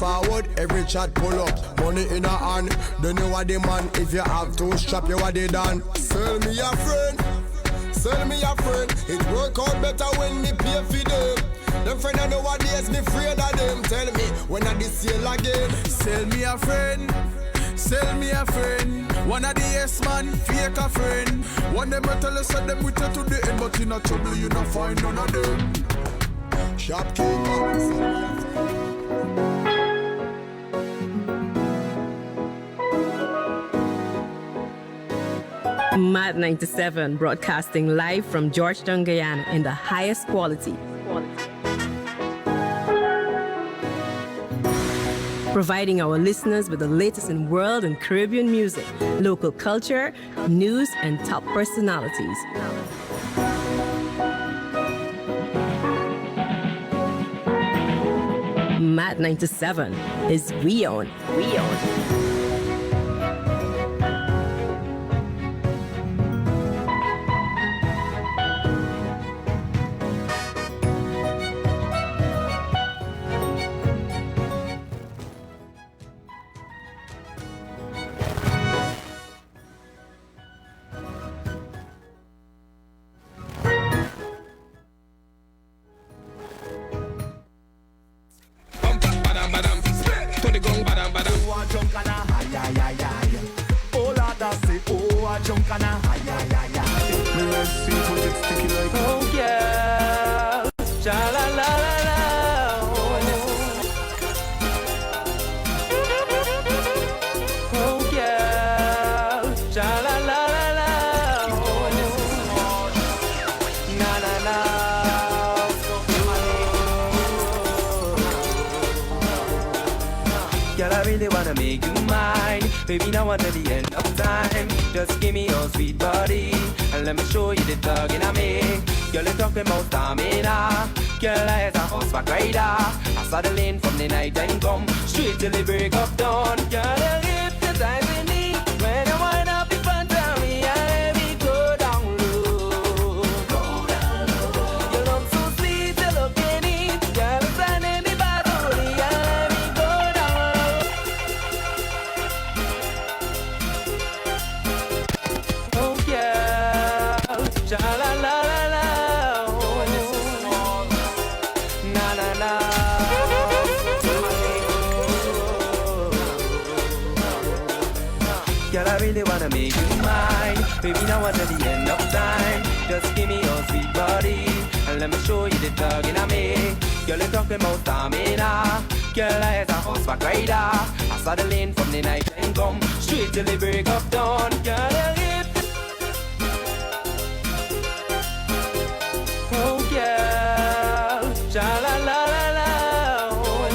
forward, every chat pull up. Money in a hand, then you are the man. If you have to strap, you are the done. Sell me a friend, sell me a friend. It work out better when me pay for them. Them friend I nowadays me afraid of them. Tell me when I this sale again. Sell me a friend, sell me a friend. One of the yes man, fake a friend. One them I tell us that them with you to the end, but in a trouble you not find none of them. Shopkeeper. Mad 97, broadcasting live from Georgetown, Guyana in the highest quality. Providing our listeners with the latest in world and Caribbean music, local culture, news, and top personalities. Mad 97 is We Own. We Own. Baby, now until the end of time, just give me your sweet body and let me show you the thuggin' I make. Girl, you talking about stamina. Girl, I is a horseback rider. I saw the lane from the night and come straight till the break of dawn. Girl, you give the time we need when you wind up in front of me and let me go down low. Go down low. You look so sweet, you looking neat. Girl, you standing me by the way and let me go down low. Cha la la la la, oh, na na na. Girl, I really wanna make you mine. Baby, now until the end of time, just give me your sweet body and let me show you the thuggin' I make. Girl, you talking about stamina. Girl, I is a horseback rider. I saw the lane from the night and come straight till the break of dawn. Girl, you give. Oh girl, cha la la la la, oh,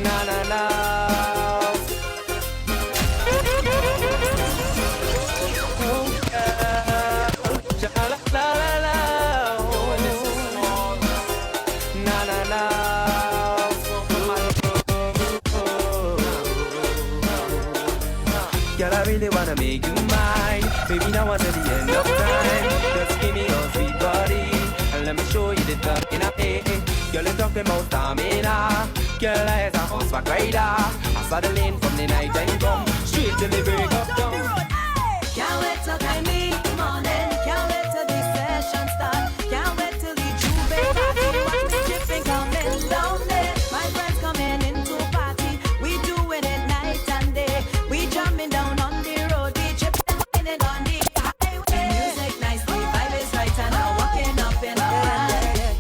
na na na. Oh girl, cha la la la la, oh, na na na. Girl, I really wanna make you mine. Baby, now until the end of time, just give me your sweet body and let me show you the thuggin' I make. Girl, you talking about stamina. Girl, I is a horseback rider. I saw the lane from the night and come straight till the break of dawn. Can't wait till I meet the morning. Can't wait till the session start. Can't wait till the juve party. Watch me tripping coming down there. My friends coming into party. We doing it night and day. We jumping down on the road. We tripping on the highway. Music nice, the vibe is right, and I'm walking up in a man.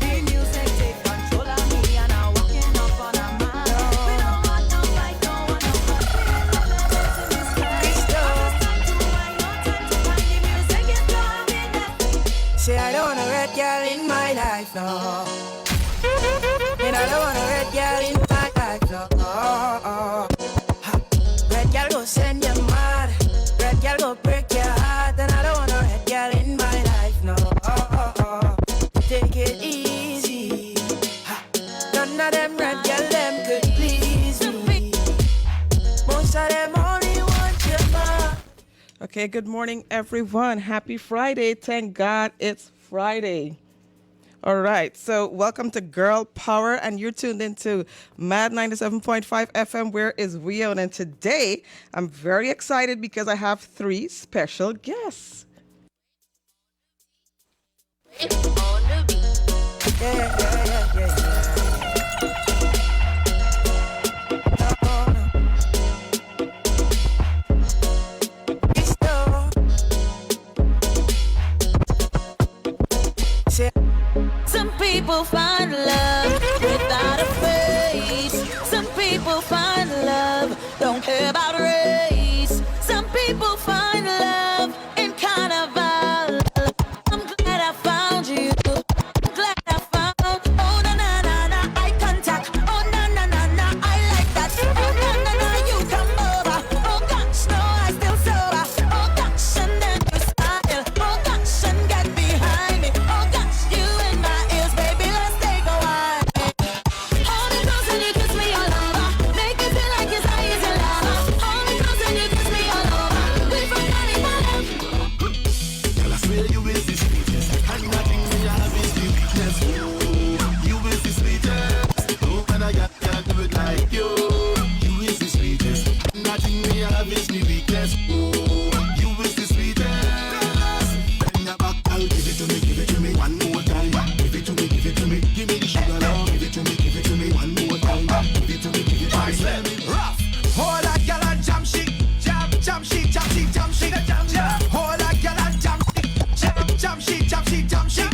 The music take control of me, and I'm walking up on a man. We don't want no fight, don't want no fight. Say I don't want a red girl in my life, no. And I don't want a red girl in my life, no. Red girl go send you mad. Red girl go break your heart. And I don't want a red girl in my life, no. Take it easy. None of them red girl, them could please me. Most of them only want your man. Okay, good morning, everyone. Happy Friday. Thank God it's Friday. All right, so welcome to Girl Power, and you're tuned into Mad 97.5 FM, where is we on. And today, I'm very excited because I have 3 special guests. Some people find love without a face. Some people find love, don't care about race. Some people find love in carnival. I'm glad I found you. I'm glad I found. Oh na na na na, eye contact. Oh na na na na, I like that. Oh na na na, you come over. Oh gosh, no, I still sober. Oh gosh, and then you smile. Oh gosh, and get behind me. Oh gosh, you in my ears, baby, let's take a while. Hold me close and you kiss me all over. Make me feel like it's high as a lava. Hold me close and you kiss me all over. We from California. Girl, I swear you is the sweetest, and nothing me have is the weakness. You is the sweetest, no man I got can't do it like you. You is the sweetest, and nothing me have is the weakness. You is the sweetest. Bring your back, I'll give it to me one more time. Give it to me, give me the sugar now. Give it to me one more time. Give it to me, give it to me. Rough. Hold that gal and jam shit, jam shit, jam shit, jam shit, jam jam. Hold that gal and jam shit, jam shit, jam shit, jam shit.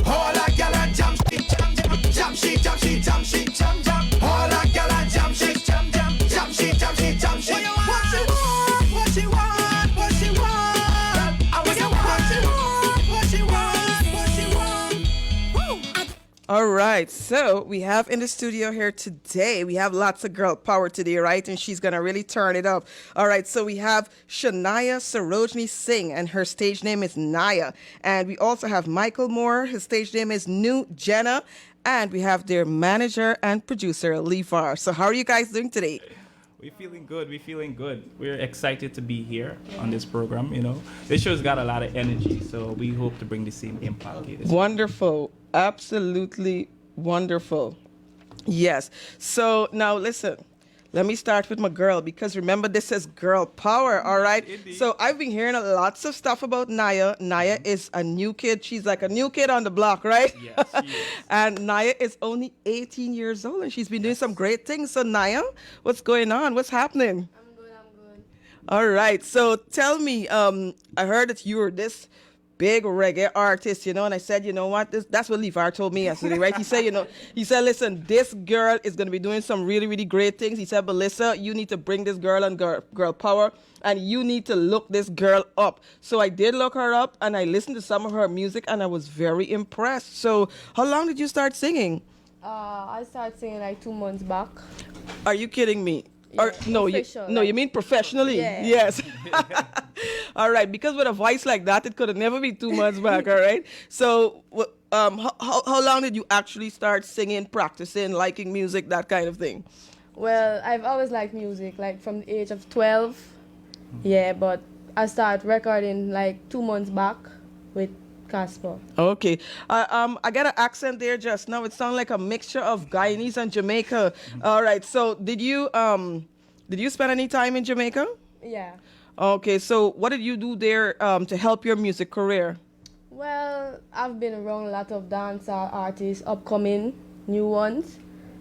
Hold that gal and jam shit, jam shit, jam shit, jam shit, jam jam. Hold that gal and jam shit, jam shit, jam shit, jam shit. What she want, what she want, what she want. I want what she want, what she want, what she want. Woo. All right, so we have in the studio here today, we have lots of girl power today, right? And she's going to really turn it up. All right, so we have Shania Sarojini Singh, and her stage name is Naya. And we also have Michael Moore, his stage name is New Jenna. And we have their manager and producer, Levar. So how are you guys doing today? We're feeling good. We're excited to be here on this program. You know, this show's got a lot of energy, so we hope to bring the same impact here. Wonderful. Absolutely wonderful. Yes. So now listen, let me start with my girl, because remember, this is girl power. All right. Indeed. So I've been hearing lots of stuff about Naya. Naya is a new kid. She's like a new kid on the block, right? Yes, she is. And Naya is only 18 years old, and she's been doing some great things. So Naya, what's going on? What's happening? I'm good. All right. So tell me, I heard that you were this big reggae artist, you know, and I said, you know what, that's what Levar told me yesterday, right? He said, listen, this girl is going to be doing some really, really great things. He said, Melissa, you need to bring this girl on girl power, and you need to look this girl up. So I did look her up, and I listened to some of her music, and I was very impressed. So how long did you start singing? I started singing like 2 months back. Are you kidding me? Or Yeah, you mean professionally? Yeah. Yes. All right, because with a voice like that, it could have never been 2 months back. All right. So, how long did you actually start singing, practicing, liking music, that kind of thing? Well, I've always liked music, like from the age of 12. Yeah, but I started recording like 2 months back with Casper. Okay. I got an accent there just now. It sounds like a mixture of Guyanese and Jamaica. All right. So, did you spend any time in Jamaica? Yeah. Okay. So, what did you do there to help your music career? Well, I've been around a lot of dancehall artists, upcoming, new ones.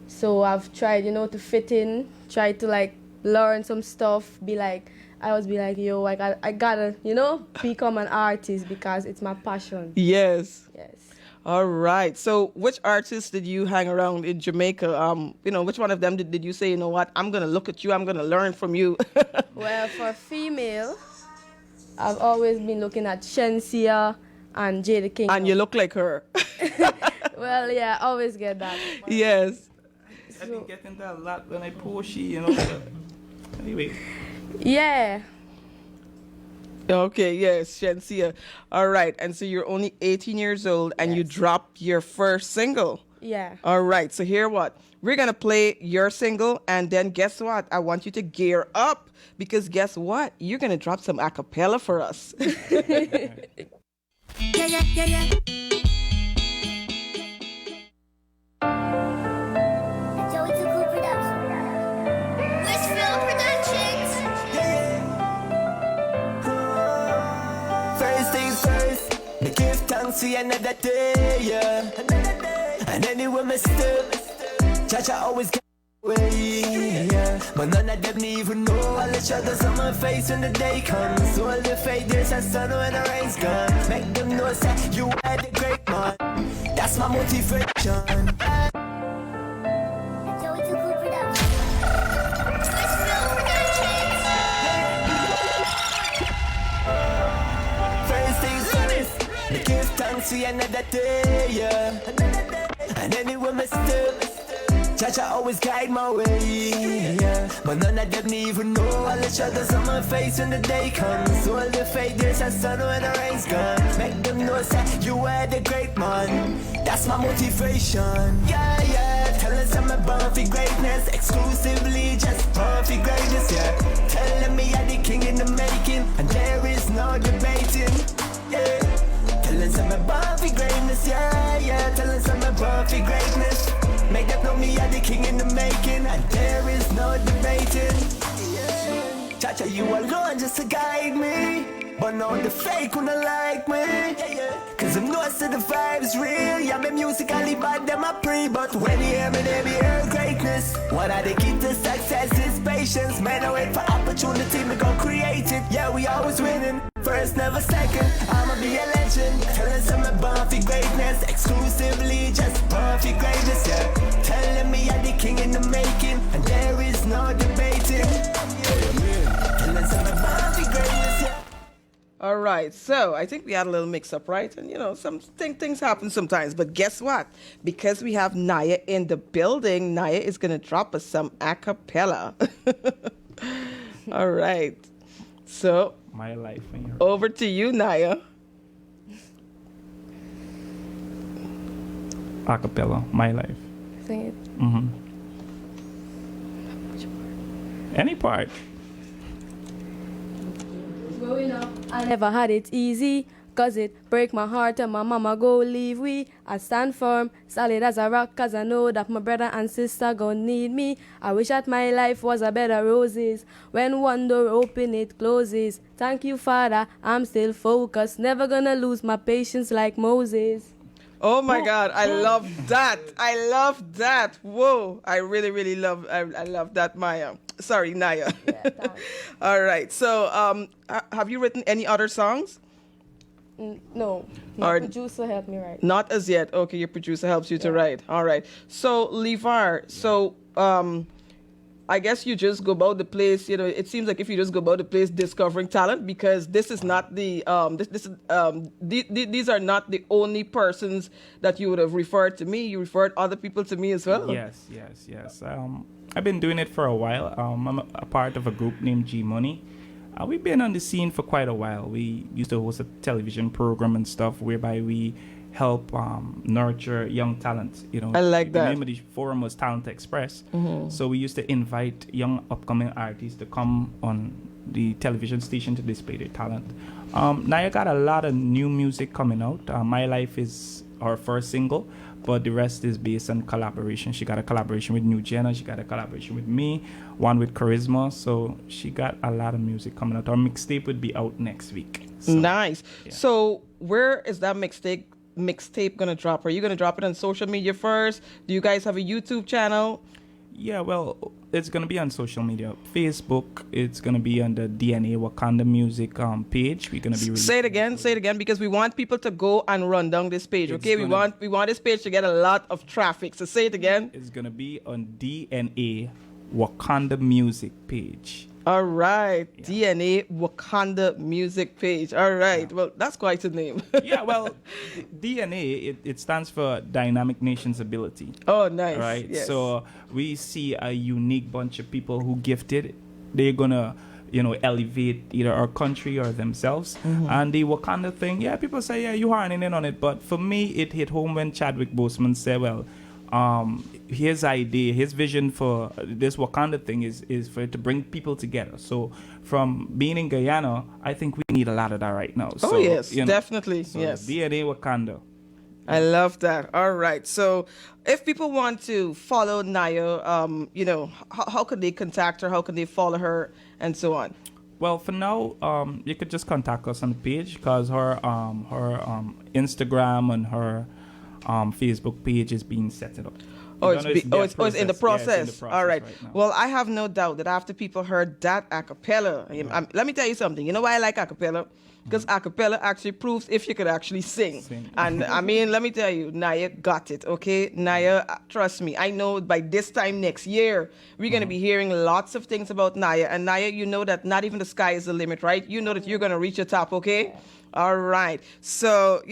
So I've tried, to fit in, try to like learn some stuff, I always be like, yo, I gotta, become an artist because it's my passion. Yes. Yes. All right. So which artists did you hang around in Jamaica? Which one of them did you say, you know what, I'm going to look at you, I'm going to learn from you? Well, for female, I've always been looking at Shensia and Jada King. And you look like her. Well, yeah, I always get that. Yes. I've been getting that a lot when I post, Anyway. Yeah. Okay, yes, Shensia. All right. And so you're only 18 years old and you dropped your first single. Yeah. All right. So here what? We're going to play your single, and then guess what? I want you to gear up, because guess what? You're going to drop some a cappella for us. Yeah. see another day, yeah. And anywhere me step, Chacha always get away, yeah. But none of them even know all the shadows on my face when the day comes. All the fake days and sun when the rain's gone. Make them know that you are the great man. That's my motivation. First things first, me give thanks for another day, yeah. And anywhere me step, Chacha always guide my way, yeah. But none of them even know all the shadows on my face when the day comes. All the fake days and sun when the rain's gone. Make them know that you are the great man. That's my motivation, yeah, yeah. Tell us I'm born for greatness, exclusively just born for greatness, yeah. Tell them me I'm the king in the making, and there is no debating, yeah. Tell us I'm born for greatness, yeah, yeah. Tell us I'm born for greatness. Make them know me are the king in the making, and there is no debating. Yeah. Chacha, you alone just to guide me, but now the fake wanna like me. Cause I'm know so the vibe's real. Yeah, me musically bad, them I pray. But when you hear me, they hear greatness. What are the key to success is patience. Man, I wait for opportunity, me go create it. Yeah, we always winning. First, never second, I'ma be a legend. Tell us I'm born for greatness, exclusively just born for greatness, yeah. Telling me I'm the king in the making, and there is no debating, yeah. Tell us I'm born for greatness, yeah. All right, so I think we had a little mix-up, right? And, you know, things happen sometimes. But guess what? Because we have Naya in the building, Naya is going to drop us some a cappella. All right. So, My life. over to you, Naya. Acapella, My Life. Sing it. Mm-hmm. Any part. Growing up, I never had it easy, cause it break my heart and my mama go leave we. I stand firm, solid as a rock, cause I know that my brother and sister gon' need me. I wish that my life was a bed of roses. When one door open, it closes. Thank you, Father, I'm still focused. Never gonna lose my patience like Moses. Oh my God, I love that. I love that. Whoa, I really, really love, I love that, Maya. Sorry, Naya. Yeah, All right, so have you written any other songs? No, my Or- producer helped me write. Not as yet. Okay, your producer helps you to write. All right. So, Levar, so I guess you just go about the place, you know, it seems like if you just go about the place discovering talent, because this is not the, these are not the only persons that you would have referred to me. You referred other people to me as well. Yes. I've been doing it for a while. I'm a part of a group named G Money. We've been on the scene for quite a while. We used to host a television program and stuff whereby we help nurture young talent. You know, I like the that. name of the forum was Talent Express. Mm-hmm. So we used to invite young upcoming artists to come on the television station to display their talent. Naya got a lot of new music coming out. My Life is our first single, but the rest is based on collaboration. She got a collaboration with New Jenna. She got a collaboration with me, one with Charisma. So she got a lot of music coming out. Our mixtape would be out next week. So, Nice. yeah. So, where is that mixtape gonna drop? Are you gonna drop it on social media first? Do you guys have a YouTube channel? Yeah, well, it's going to be on social media. Facebook, it's going to be on the DNA Wakanda Music page. We're going to be Say it again, because we want people to go and run down this page. It's Okay, we want this page to get a lot of traffic. So say it again. It's going to be on DNA Wakanda Music page. All right, DNA Wakanda Music page. All right, well, that's quite a name. Yeah, well, DNA, it stands for Dynamic Nations Ability. Oh, nice. Right? Yes. So we see a unique bunch of people who gifted. They're going to, elevate either our country or themselves. Mm-hmm. And the Wakanda thing, people say, yeah, you are in on it. But for me, it hit home when Chadwick Boseman said, well, his idea, his vision for this Wakanda thing is for it to bring people together. So from being in Guyana, I think we need a lot of that right now. Oh, So, yes, definitely. So Yes. DNA Wakanda. I love that. All right. So if people want to follow Naya, how could they contact her? How can they follow her and so on? Well, for now, you could just contact us on the page because her Instagram and her Facebook page is being set up. It's in the process. All right. Well, I have no doubt that after people heard that a cappella, let me tell you something. You know why I like a cappella? Because a cappella actually proves if you could actually sing. And I mean, let me tell you, Naya got it, okay? Naya, trust me, I know by this time next year, we're going to be hearing lots of things about Naya. And Naya, you know that not even the sky is the limit, right? You know that you're going to reach the top, okay? All right. So,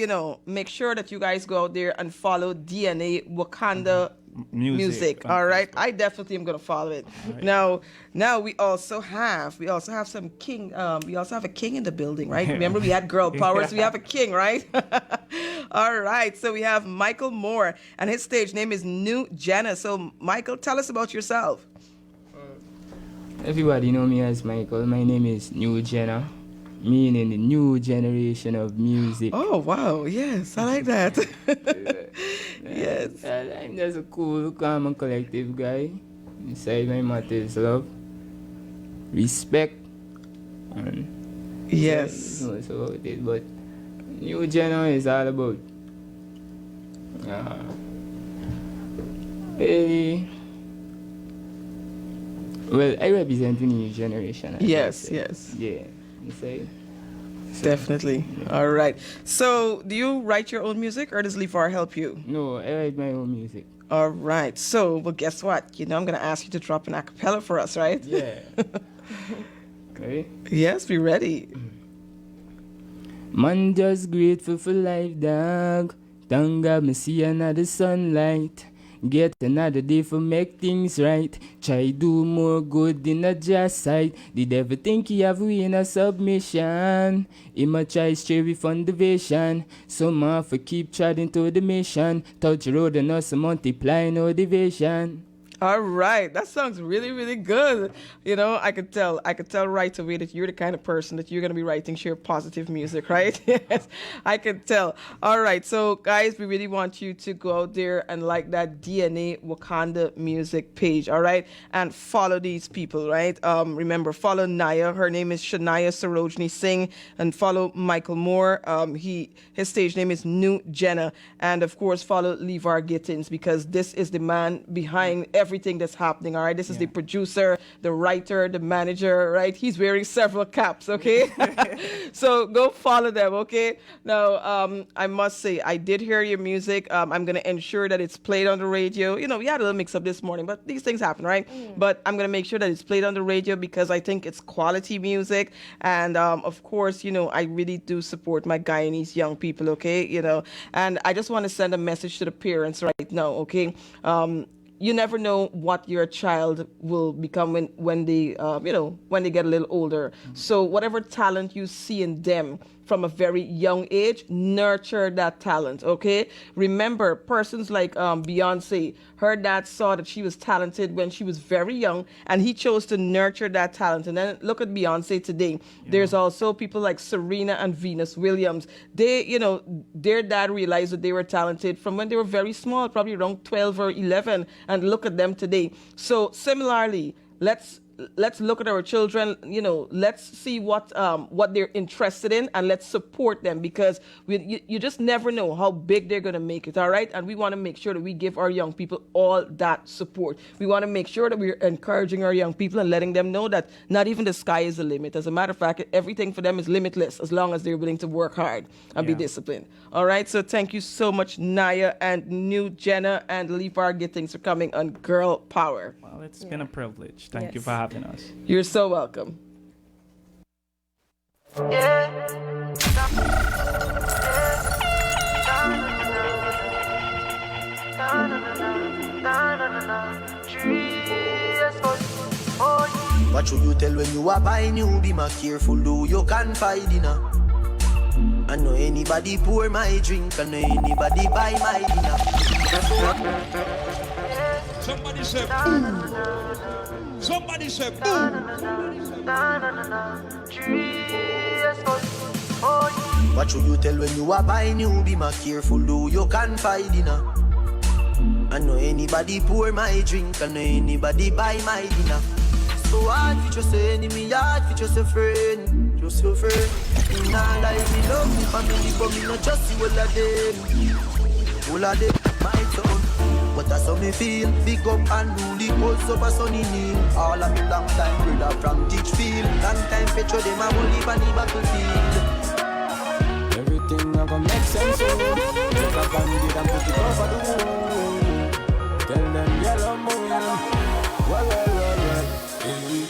make sure that you guys go out there and follow DNA Wakanda music. All right. I definitely am going to follow it. Right. Now we also have some king. We also have a king in the building, right? Remember we had girl power, so we have a king, right? All right. So we have Michael Moore, and his stage name is New Jenna. So Michael, tell us about yourself. Everybody know me as Michael. My name is New Jenna, meaning the new generation of music. Oh, wow. Yes, I like that. Yes. I'm just a cool, calm, and collective guy. Inside my motto is love, respect, and yes. That's about it. But New Jenna is all about well, I represent the new generation. Yes. Yeah. Inside. Definitely. Yeah. All right. So, do you write your own music or does Leafar help you? No, I write my own music. All right. So, well, guess what? I'm going to ask you to drop an a cappella for us, right? Yeah. Okay. Yes, be ready. Man, just grateful for life, dog. Thank God me see another sunlight. Get another day for make things right. Try do more good in a just sight. The devil think he have we in a submission. He might try stray we from the vision. Some have to keep treading to the mission. Touch road and us multiply no division. All right, that sounds really, really good. I could tell right away that you're the kind of person that you're going to be writing sheer positive music, right? Yes, I could tell. All right, so guys, we really want you to go out there and like that DNA Wakanda music page, all right? And follow these people, right? Remember, follow Naya. Her name is Shania Sarojini Singh. And follow Michael Moore. His stage name is New Jenna. And of course, follow Levar Gittins because this is the man behind everything that's happening, all right? This is the producer, the writer, the manager, right? He's wearing several caps, okay? So go follow them, okay? Now, I must say, I did hear your music. I'm going to ensure that it's played on the radio. We had a little mix-up this morning, but these things happen, right? But I'm going to make sure that it's played on the radio because I think it's quality music. And, of course, I really do support my Guyanese young people, okay? And I just want to send a message to the parents right now, okay? You never know what your child will become when they when they get a little older. So whatever talent you see in them from a very young age, nurture that talent, okay? Remember, persons like Beyonce, her dad saw that she was talented when she was very young, and he chose to nurture that talent. And then look at Beyonce today. Yeah. There's also people like Serena and Venus Williams. They, their dad realized that they were talented from when they were very small, probably around 12 or 11, and look at them today. So similarly, let's look at our children, let's see what they're interested in and let's support them because you just never know how big they're going to make it, all right? And we want to make sure that we give our young people all that support. We want to make sure that we're encouraging our young people and letting them know that not even the sky is the limit. As a matter of fact, everything for them is limitless as long as they're willing to work hard and be disciplined. All right? So thank you so much, Naya and New Jenna and Leafar Gittins for coming on Girl Power. Well, it's been a privilege. Thank you for having us. You're so welcome. What should you tell when you are buying you? Be more careful, do you confide in her. I know anybody pour my drink, I know anybody buy my dinner. Somebody say boom. Somebody say boom. What should you tell when you are buying you? Be more careful, do you confide in her. I know anybody pour my drink, I know anybody buy my dinner. go hard for just your enemy, hard for just your friend. Just your friend. In our life, we love me family, but me not just see all of them. All of them, my son. But that's how me feel. Big up and do the pulse up a sunny knee. All of me long time brother from Ditchfield. Long time petro them a whole heap on the battlefield. Everything not gonna make sense, so take a bandit and put it over the wall. Tell them yellow moon. Well. Hey.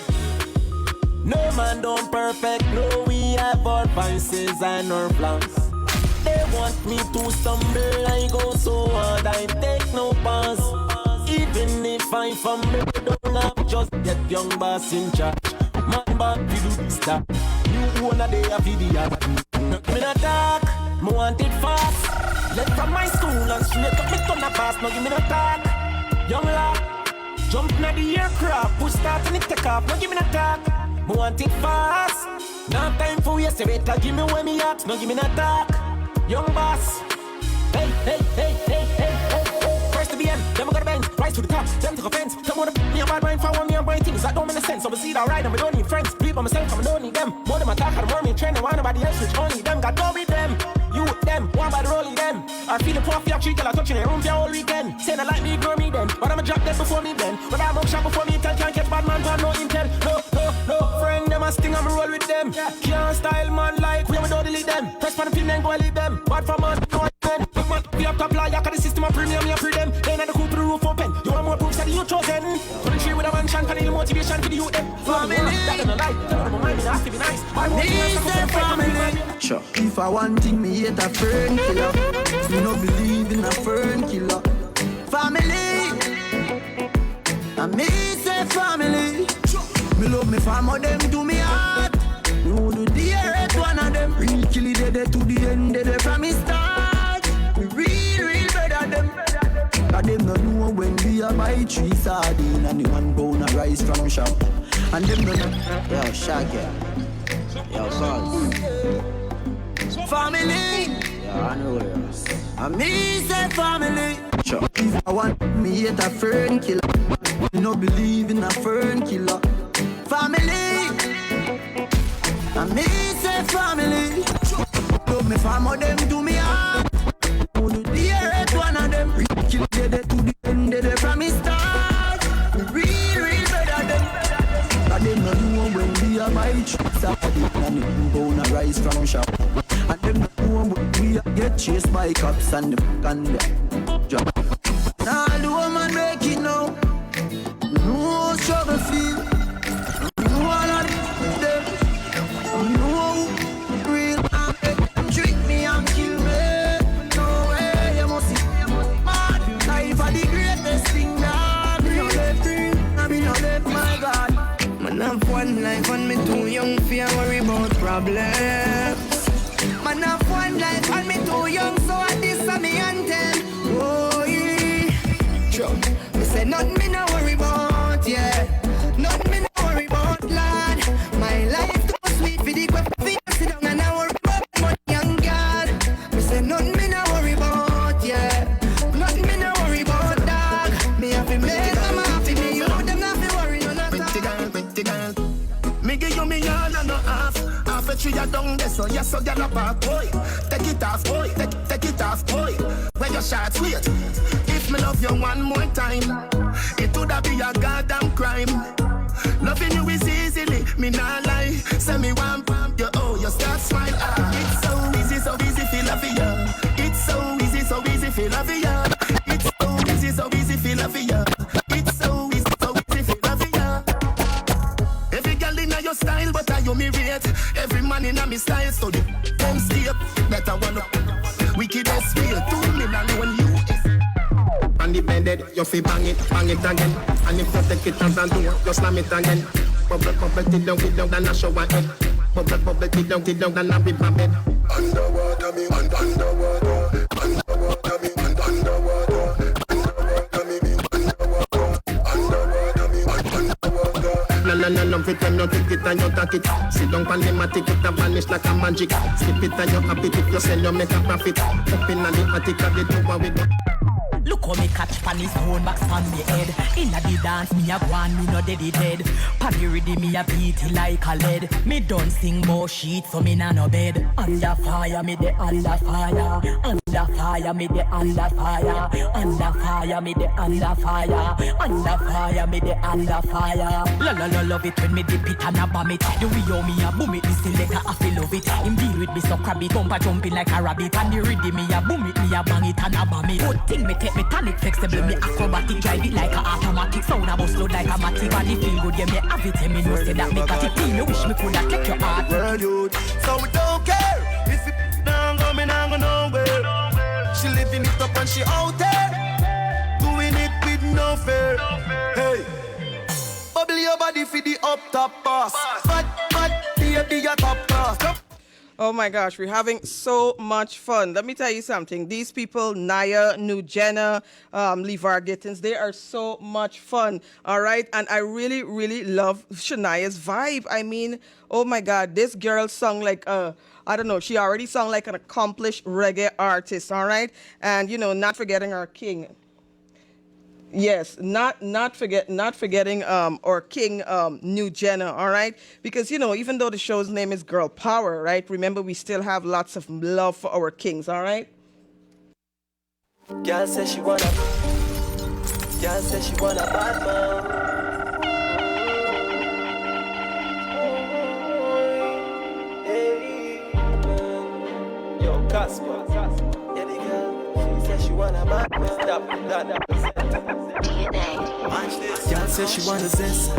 No man don't perfect, no we have our vices and our flaws. They want me to stumble, I go so hard, I take no pass. Even if I fumble, don't have just get young boss in charge. Man bad to do this stuff. You wanna day a video. Me not talk, me want it fast. Left from my school and straight up me turn a pass. No give me no talk. Young lad, jump in the aircraft, push start and it take off. No give me no talk. Me want it fast. No time for yesterday, give me when me ask. No give me no talk. Young boss. Hey. First to the end, then we got a bend. Rise to the top, then to offense. Come on, me a bad mind for one, me a brain things that don't make sense. So we see that right, and we don't need friends. Believe by myself, I don't need them. More than my talk, and more me train, and want nobody else, which only them. Got go with them. You with them, one by the rolling them. I feel the poor for your cheek, I touch in the room for all weekend. Say they like me, ignore me then. But I'ma drop them before me then. But I'm up shot before me, tell can't catch bad man, but no intel. No, friend, them a sting, I'ma roll with them. Can't style man like, we don't delete them. Press for the pin, then go and leave them. Bad for man, no then. Big man, be up top lie, cause the system of premium, you free them. Then at the coop to the roof open. You want more proofs that you chosen. Put a tree with a mansion, can the motivation for the youth them. Family, that ain't a lie. Tell them my mind, it has to be nice. I want to family. Sure. If I want thing, me hate a fern killer. Me no believe in a fern killer. Family, and me say family. Me love me family, them to me heart. You do the hate one of them. Real kill it dead to the end, dead from me start. We real better them. Cause them no know when we a buy 3 sardines and the 1 pound of rice from shop. And them no know. Yo, Shaggy. Yo, Cuz. Family. Yeah, I know this. And me say family. Sure. If I want me hate a fern killer. Me no believe in a fern killer. Family. And me say family. Love me family, them to me heart. Who do the hate one of them. Kill dead to the end, dead from me start. Real better them. Cause them no know when we a buy 3 sardines and the 1 pound of rice from shop. And them know when we a get chased by cops and them drop. Now the woman make it now. No struggle feel. No all of them. No real trick me and kill me. No way you must see. Mad life are the greatest thing that me no left real. I me no left my God. Man have one life and me too young for worry about problems. Man have one life and me too young, so I this a me anthem. Oh yeah, sure. Me say nothing me no worry about, yeah. Nothing me no worry about, lad. My life too sweet for the quick for sit down and I worry about money and God. Me say nothing me no worry about, yeah. Nothing me no worry about, dog. Me have to make them happy, me you them not be worry, no not talk. Pretty girl. Me give you me all and no half. Half a tree a down there, so yes, so get up back, boy. Take it off, boy. Take it off, boy. Where your shots, wait. If me love you one more time, it would be a goddamn crime. Loving you is easily, me not lie. Say me one pump, you oh, you start smile. It's so easy, feel love you. It's so easy, feel love you. It's so easy, feel love you. It's so easy, feel love you. Every girl in your style, but I you me rate. Every man in me style, so the them step. Better one up. Wickedest feel 2 million when you is. And depended, you feel bang it again. And if you take it as a door, you slam it again. Bubble, till down, then I show my head. Bubble, till down, then I be my bed. Underwater, me, underwater. Underwater, me, underwater. Underwater, me, underwater. Underwater, me, underwater. No, fit and you take it and you take it. Sit down pan them and take it and vanish like a magic. Skip it and you happy if you sell, you make a profit. Up in the attic of the door we go. Look how me catch pan his own box pan me head. Inna the dance, me a go on, me no dead dead. Pan the ready, me a beat it like a lead. Me don't sing more sheet, so me nah no bed. Under fire, me de under fire. Under fire, me de under fire. Under fire, me de under fire. Under fire, me de under fire. La la la love it when me dip it and a bomb it. The way how me a boom it, the selector I feel love it. Him deal with me so crabby, bumper jumping like a rabbit. And the ready, me a boom it, me a bang it and a bomb it. Good thing me take me tonic flexible, me acrobatic, drive it like a automatic. Sound a bust load like a matic. Body feel good, yeah me have it, yeah me know say that me got it. Me wish me coulda take your heart. Well, dude, so we don't care if it down go, me nah go nowhere. She living it up and she out there, doing it with no fear. Hey, bubble your body for the up top boss. Fat, baby, a top class. Oh my gosh, we're having so much fun. Let me tell you something. These people, Naya, Nugena, LeVar Gittins, they are so much fun. All right. And I really, really love Shania's vibe. I mean, oh my God, this girl sung like I don't know, she already sung like an accomplished reggae artist. All right. And, you know, not forgetting our king. Yes, not forgetting our king Nugena, all right? Because, you know, even though the show's name is Girl Power, right? Remember, we still have lots of love for our kings, all right? Girl says she wanna bad man. Hey, yo, Casper. Yeah, the girl, she says she wanna bad man. Stop that. Girl says she wanna zest.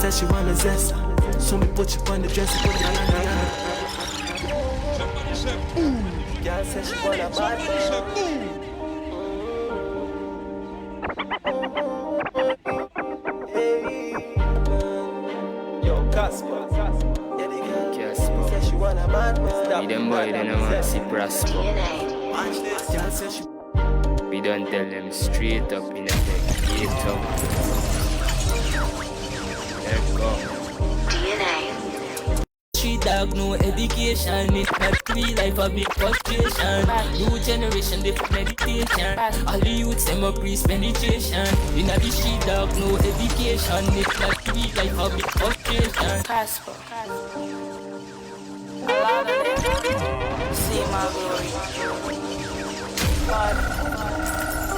Says she wanna zest. So me put you on the dress. Girl says she wanna bad man. Yo, Casper. Yeah, the girl says she wanna bad man. Me them boy, they don't want to see prosper. Girl says she. We don't tell them straight up in a gate up. Let's go. Street dog, no education. It's not free life, a big frustration. New generation, different meditation. All the youths, them a priest penetration. In the street dog, no education. It's not free life, a big frustration. Casper. A lot of them see my glory. But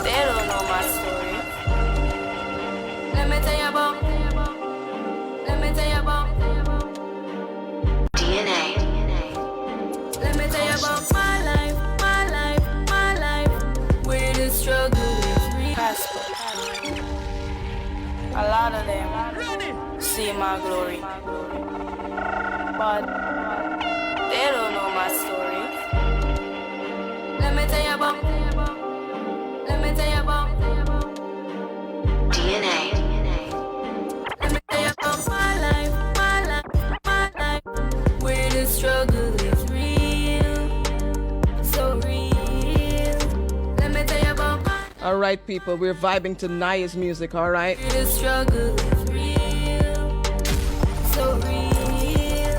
they don't know my story. Let me tell you about DNA. Let me tell you about my life, where the struggle is real. A lot of them see my glory, but they don't know my story. Let me tell you about DNA. Let me tell you about my life, where the struggle is real, so real. Let me tell you about my life. All right, people, we're vibing to Naya's music, all right? Where the struggle is real, so real.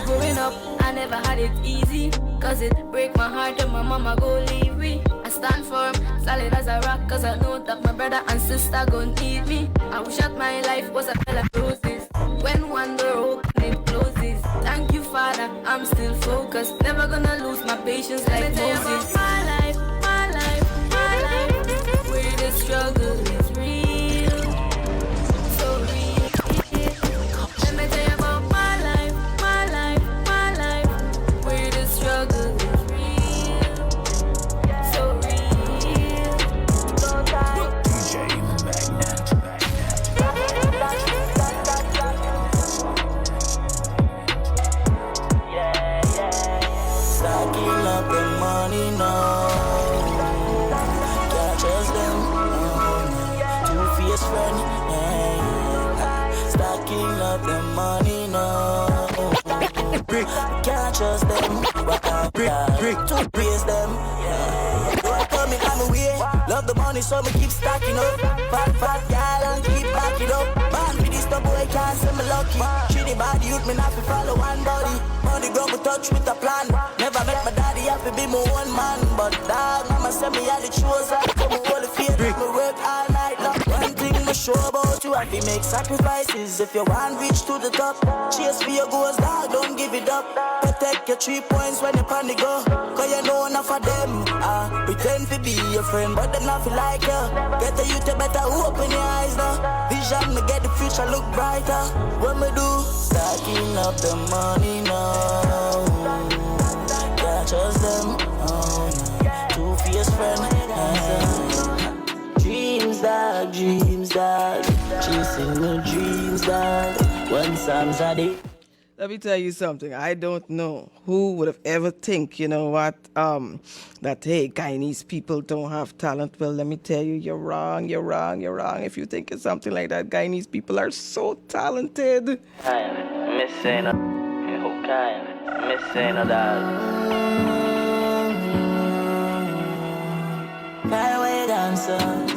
Growing up, I never had it easy, cause it break my heart and my mama go leave me. I stand firm, solid as a rock, cause I know that my brother and sister gon' need me. I wish that my life was a bed of roses. When one door opens, it closes. Thank you, Father, I'm still focused. Never gonna lose my patience like Moses. My life, where the struggle is real, so real. Let me tell you about my life, where the struggle is real, so real. Don't die. DJ Magnet. Stacking up the money now. Can't trust them. Two-faced friend. Stacking up the money now. Can't trust them. To praise them. Coming on the way. Love the money, so me keep stacking up. Fat girl and keep backing up. Man, with this the boy can't say me lucky. She the bad youth, me not fi follow one body. Money grow me touch with a plan. Never met my daddy, have to be my one man. But dog, mama say me had the chosen. So me hold the faith, me work all night long. One thing me sure about you, have to make sacrifices. If you want reach to the top, chase for your goals, dog, don't give it up. Protect your 3 points when you pan the go. Cause you know enough of them. Pretend to be your friend, but them not feel like you. Get the youth, you better open your eyes now. Vision, me get the future look brighter. What me do? Stacking up the money now. Can't trust them. Two-faced friend. Dreams, dog, dreams, dog. Chasing the dreams, dog. One Psalms a day. Let me tell you something. I don't know who would have ever think, you know what, that, hey, Guyanese people don't have talent. Well, let me tell you, you're wrong, you're wrong, you're wrong. If you think it's something like that, Guyanese people are so talented. Missing a dog. Highway dancers.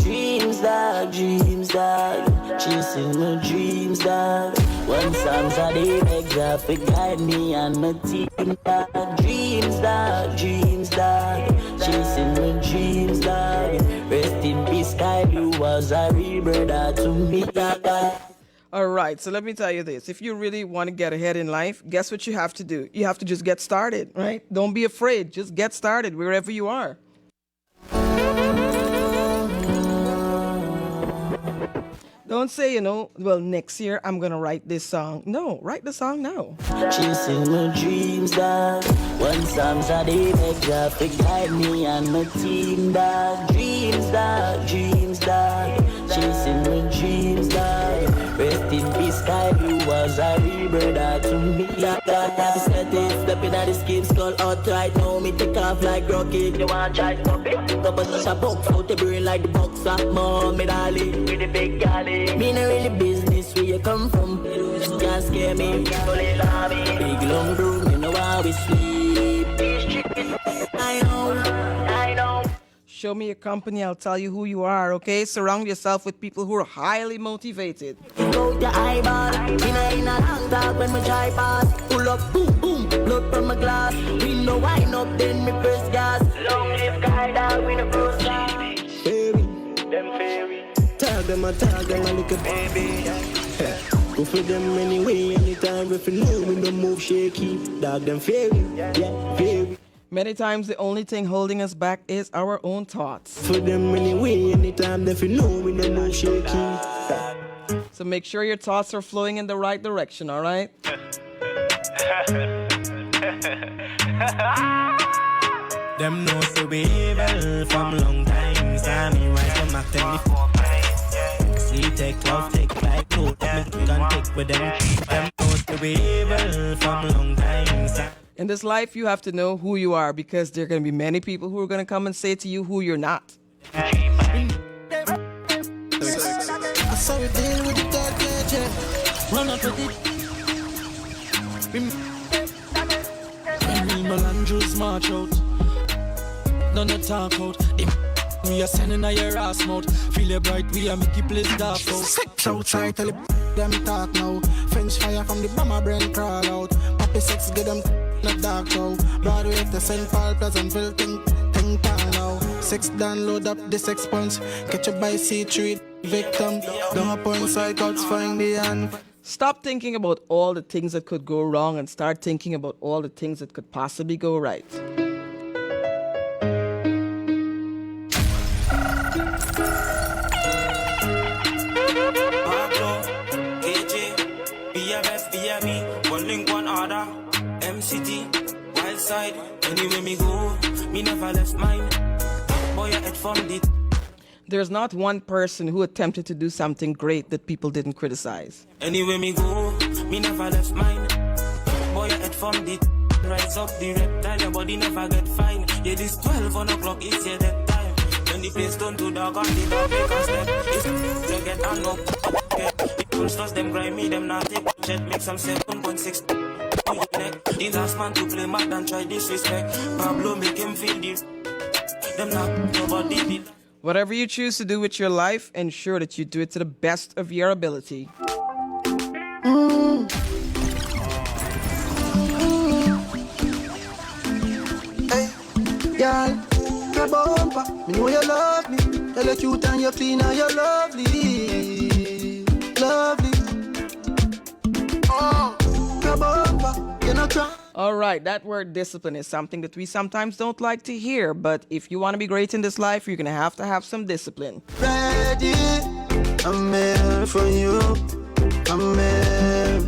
Dreams, dog, dreams, dog. Chasing my dreams, dog. One Psalms a day begs up to guide me and my team, dog. Dreams, dog, dreams, dog. Chasing my dreams, dog. Rest in peace, Sky Blue was a real brother to me, dog. All right, so let me tell you this. If you really want to get ahead in life, guess what you have to do? You have to just get started, right? Don't be afraid. Just get started wherever you are. Don't say, you know, well, next year I'm going to write this song. No, write the song now. Chasing my dreams, dog. One Psalms a day begs up to guide me and my team, dog. Dreams, dog, dreams, dog. Chasing my dreams, dog. Rest in peace, Sky Blue was a real brother to me, dog. Happy set it, stepping at the scheme, skull out right now. Me take off like rocket. You want to try stop it? Couple touch a box out the brain like the boxer. Mohammed Ali with the big galley. Me no really business where you come from. Can't scare me. Big long room, you know how we sleep. I know. Show me a company, I'll tell you who you are, okay? Surround yourself with people who are highly motivated. Go the eyeball. In a long talk when my try pass. Pull up, boom, boom, blood from my glass. We know wine up, then me press gas. Long live guy dog, we no cross gas. Fairy, them fairy. Tag them a look at baby. Go for them anyway, anytime if you know we don't move shaky. Dog them fairy, yeah, fairy. Many times the only thing holding us back is our own thoughts. For them anyway, anytime if you know we don't move shaky. So make sure your thoughts are flowing in the right direction, all right? Them know so we evil from long time. Sammy rise from my thing. See take love, take flight, no, them can take with them. Them know so we evil from long time. In this life, you have to know who you are because there are going to be many people who are going to come and say to you who you're not. I saw we deal with the dark legend. Run up with it. Melandros march out. None of talk out. We are sending a your ass mouth. Feel it bright, we are making place dark out. Sex outside, tell them talk now. French fire from the bomber brain crawl out. Happy sex, get them not dark out. Broadway to St. Paul, Pleasantville, think town now. Sex download up the sex punch. Catch a by C3 victim. Don't point psychots, find the hand. Stop thinking about all the things that could go wrong and start thinking about all the things that could possibly go right. MCT, wild side, anywhere me go, me never left mine. Boy, I had fun it. There's not one person who attempted to do something great that people didn't criticize. Anywhere me go, me never left mine. Boy, I had fun it. Rise up the reptile, your body never get fine. Yeah, this 12 o'clock is your dead time. When the place turn to dark on the dog make a step. It's to get on up. People trust them grimy, them not take shit. Make some 7.6. These ass man to play mad and try disrespect. Pablo make him feel this. Them not nobody did. Whatever you choose to do with your life, ensure that you do it to the best of your ability. Hey, girl, your bumper, me know you love me. Tell you cute and you clean and you lovely, lovely. Oh, your bumper, you not try. All right, that word discipline is something that we sometimes don't like to hear, but if you want to be great in this life, you're going to have some discipline. Ready, I'm here for you. I'm here.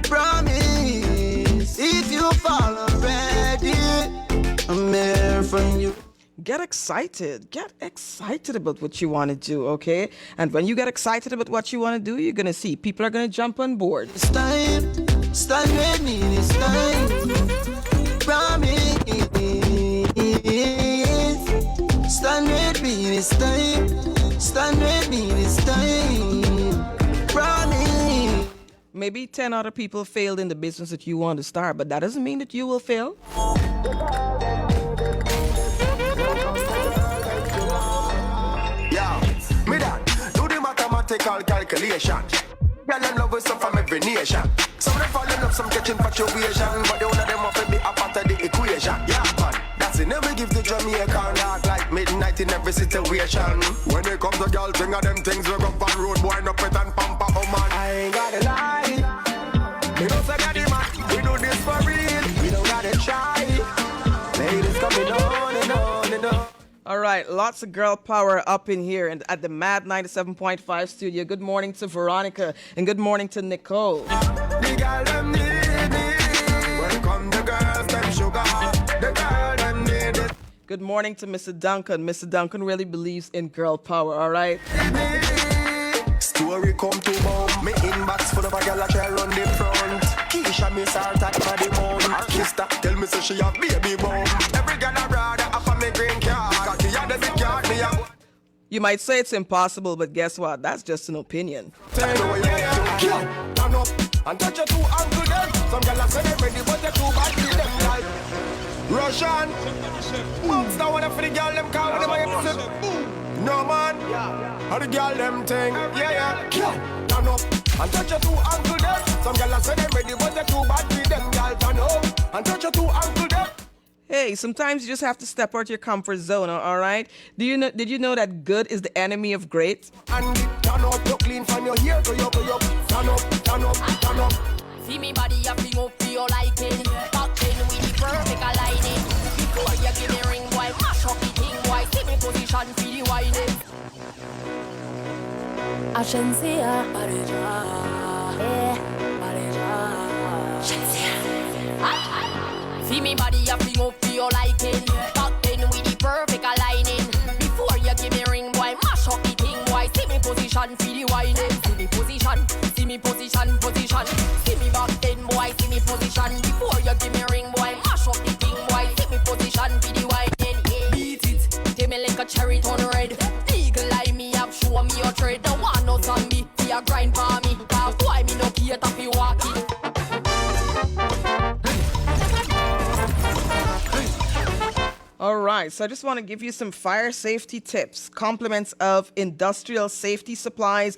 Promise, if you fall already, I'm here for you. Get excited. Get excited about what you want to do, okay? And when you get excited about what you want to do, you're going to see people are going to jump on board. It's time, stand with me this time. Promise, stand with me this time. Stand with me this time. Promise. Maybe 10 other people failed in the business that you want to start, but that doesn't mean that you will fail. Me done, do the mathematical calculation. Girl, them love with some from every nation. Some of them fall in love, some catch infatuation, but the one of them have to be a part of the equation. Yeah, man, that's it. Never give the Jamaican act like midnight in every situation. When it comes to girl, thing of them things we go on road, boy, no pet and pamper, oh man. I ain't gotta lie. We don't say daddy man, we do this for real. We don't gotta try. Ladies coming on and on and on. All right, lots of girl power up in here and at the Mad 97.5 studio. Good morning to Veronica and good morning to Nicole. The girl them need it. Welcome the girls, them sugar. The girl them need it. Good morning to Mr. Duncan. Mr. Duncan really believes in girl power, all right? Story come to home. Me inbox full of a girl a try run the front. Keisha miss her type for the moon. Kista tell me say she have baby bone. Every girl a brother up on me green card. You might say it's impossible, but guess what? That's just an opinion. Turn up and touch your two ankle them. Some girl are say they ready, but they too bad for them like Russian. Bounce down when I for the girl them call them a no man. How the girl them thing? Yeah. Turn up and touch your two ankle them. Some girl are say they ready, but they too bad for them. Girl, turn up and touch your two ankle them. Hey, sometimes you just have to step out your comfort zone, all right? Did you know that good is the enemy of great? And turn up, you clean from your hair to your turn up. See me body, I fling up for your liking. Back then with the perfect aligning. Before you give me ring, boy, mash up the thing, boy. See me position, feel the whining. Ashensia, See me body, I fling up for your liking. Back then with the perfect aligning. Before you give me ring, boy, mash up the thing, boy. See me position, feel the whining. See me position. See me back then, boy. See me position. Before you give me ring, boy, mash up the thing, boy. See me position, feel the whining. Beat it, take me like a cherry turn red. Eagle eye me up, show me your trade. The one not on me, see a grind for me. Cause boy, me no care to be walking. All right, so I just want to give you some fire safety tips. Compliments of Industrial Safety Supplies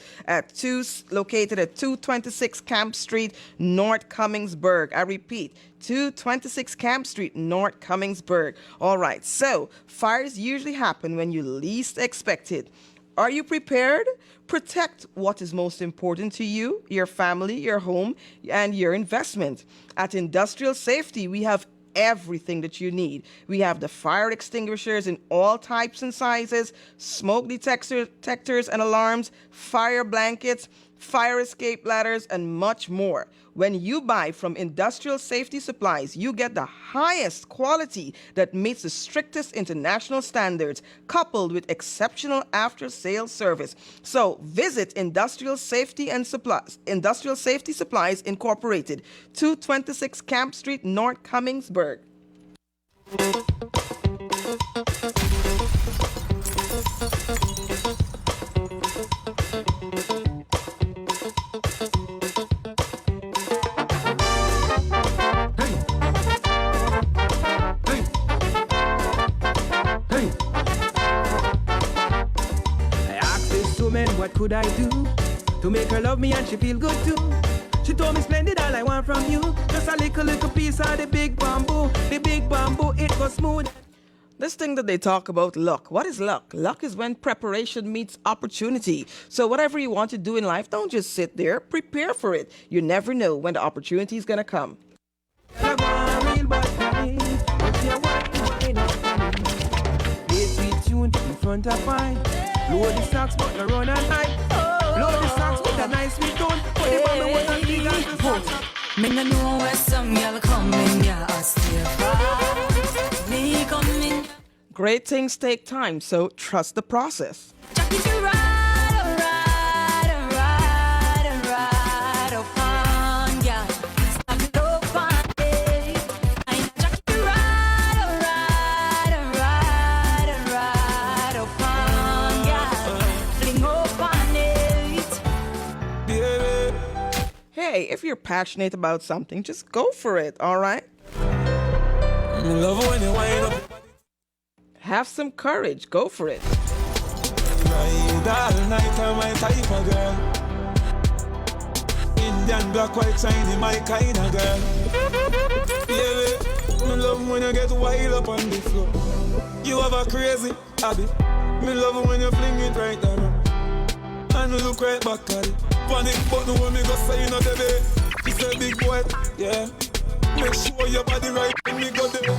located at 226 Camp Street, North Cummingsburg. I repeat, 226 Camp Street, North Cummingsburg. All right, so fires usually happen when you least expect it. Are you prepared? Protect what is most important to you, your family, your home, and your investment. At Industrial Safety, we have everything that you need. We have the fire extinguishers in all types and sizes, smoke detectors and alarms, fire blankets, fire escape ladders, and much more. When you buy from Industrial Safety Supplies, you get the highest quality that meets the strictest international standards, coupled with exceptional after-sales service. So visit Industrial Safety Supplies Incorporated, 226 Camp Street, North Cummingsburg. What could I do to make her love me and she feel good too? She told me splendid, all I want from you. Just a little piece of the big bamboo. The big bamboo, it goes smooth. This thing that they talk about, luck. What is luck? Luck is when preparation meets opportunity. So whatever you want to do in life, don't just sit there. Prepare for it. You never know when the opportunity is going to come. In front of mine. Load the socks, but the run and hide. Load the socks with a nice sweet tone. But the bomber was a big as the sun. Me no know where some girl coming, yeah, I stay far. Me coming. Great things take time, so trust the process. Jack is a ride, upon, yeah. Stop it up on it. Jack is a ride, upon, yeah. Fling up on it. Hey, if you're passionate about something, just go for it, all right? Love when you wind up. Have some courage. Go for it. Ride all night, I'm my type of girl. Indian, black, white, shiny, my kind of girl. Yeah, me love when you get wild up on the floor. You have a crazy habit. Me love when you fling it right down. And look right back at it. Panic button when me go say no baby. She say big boy, yeah. Make sure your body right when me go there.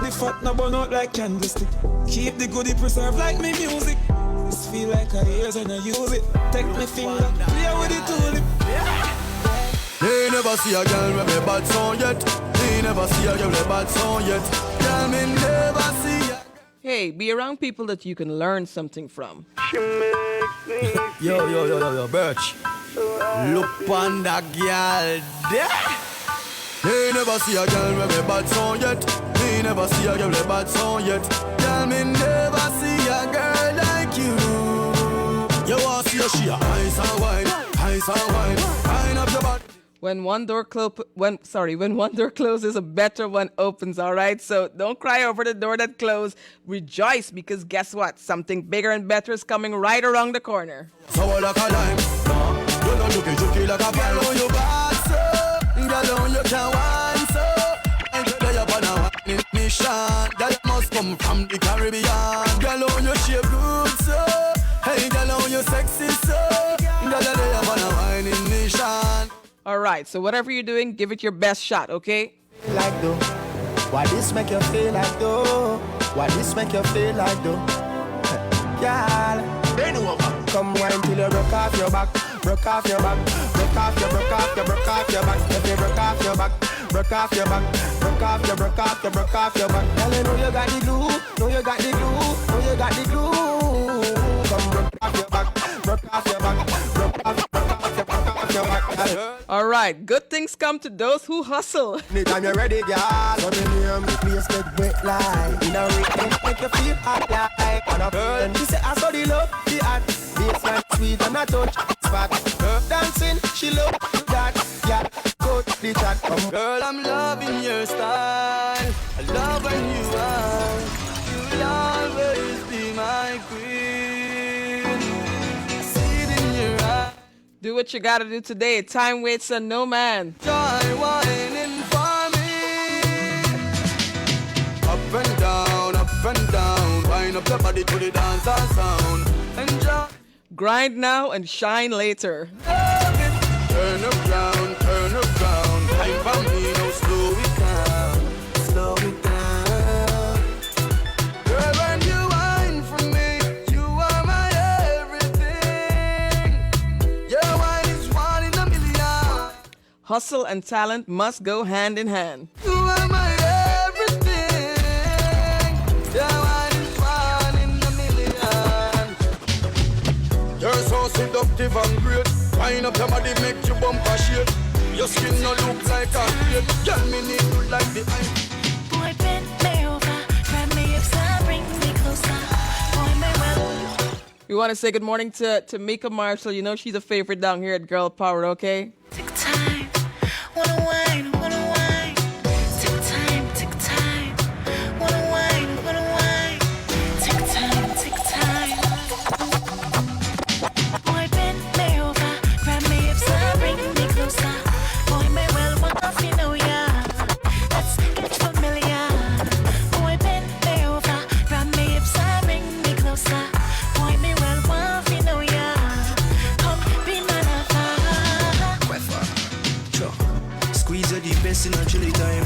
The fat no burn out like candlestick. Keep the goodie preserved like me music. This feel like a years and I use it. Take my finger, play with it tulip. They never see a girl with a bad song yet. They never see a girl with a bad song yet. Girl, me never see a... Hey, be around people that you can learn something from. Yo, Birch. Look on that girl there. They never see a girl with a bad song yet. They never see a girl with a bad song yet. Girl, me never see a girl like you. You want to see a she a ice and wine, wine up your body. When one door closes, a better one opens, all right? So don't cry over the door that closed. Rejoice, because guess what? Something bigger and better is coming right around the corner. So like a dime, you don't look juky like a girl on your back, so girl on you can wine, so and you lay up on a whining mission. That must come from the Caribbean. Girl on your shape good, so hey, girl on your sexy, so girl lay up on a whining mission. All right, so whatever you're doing, give it your best shot, okay? Like though, why this make you feel like though? Why this make you feel like though? Girl, bend over. Come wine till you broke off your back, broke off your back, broke off your back. If you broke off your back, broke off your back, broke off your back. Girl, you know you got the glue, know you got the glue, know you got the glue. Come broke off your back, broke off your back, broke off your back. All right, good things come to those who hustle. Anytime you're ready, girl. So me name the place get wet like. In a weekend, make you feel hot like. On a girl, she say I saw the love, the hot. Baseline sweet and a touch spot. Dancing, she love that. Yeah, go to the chat. Come Girl, I'm loving your style. I love when you are. You'll always be my queen. I see it in your eyes. Do what you gotta do today. Time waits on no man. Joy whining for me. Up and down, wind up your body to the dance sound. Enjoy. Grind now and shine later. Turn around. Time for me, no slow it down. Girl, when you whine for me, you are my everything. Your wine is one in a million. Hustle and talent must go hand in hand. You are my everything. Your wine is one in a million. You're so seductive and great. Wind up your body, make you bump a shake. Your skin no look like a plate. Girl, me need you like the ice. Boy, bend me over, grab me upside, bring me closer. Boy, me well. We want to say good morning to Mika Marshall. You know she's a favorite down here at Girl Power, okay? Tick time, wanna wine. Tick time, wanna wine. Tick time. Boy, bend me over, grab me upside, bring me closer. this in a chilly time.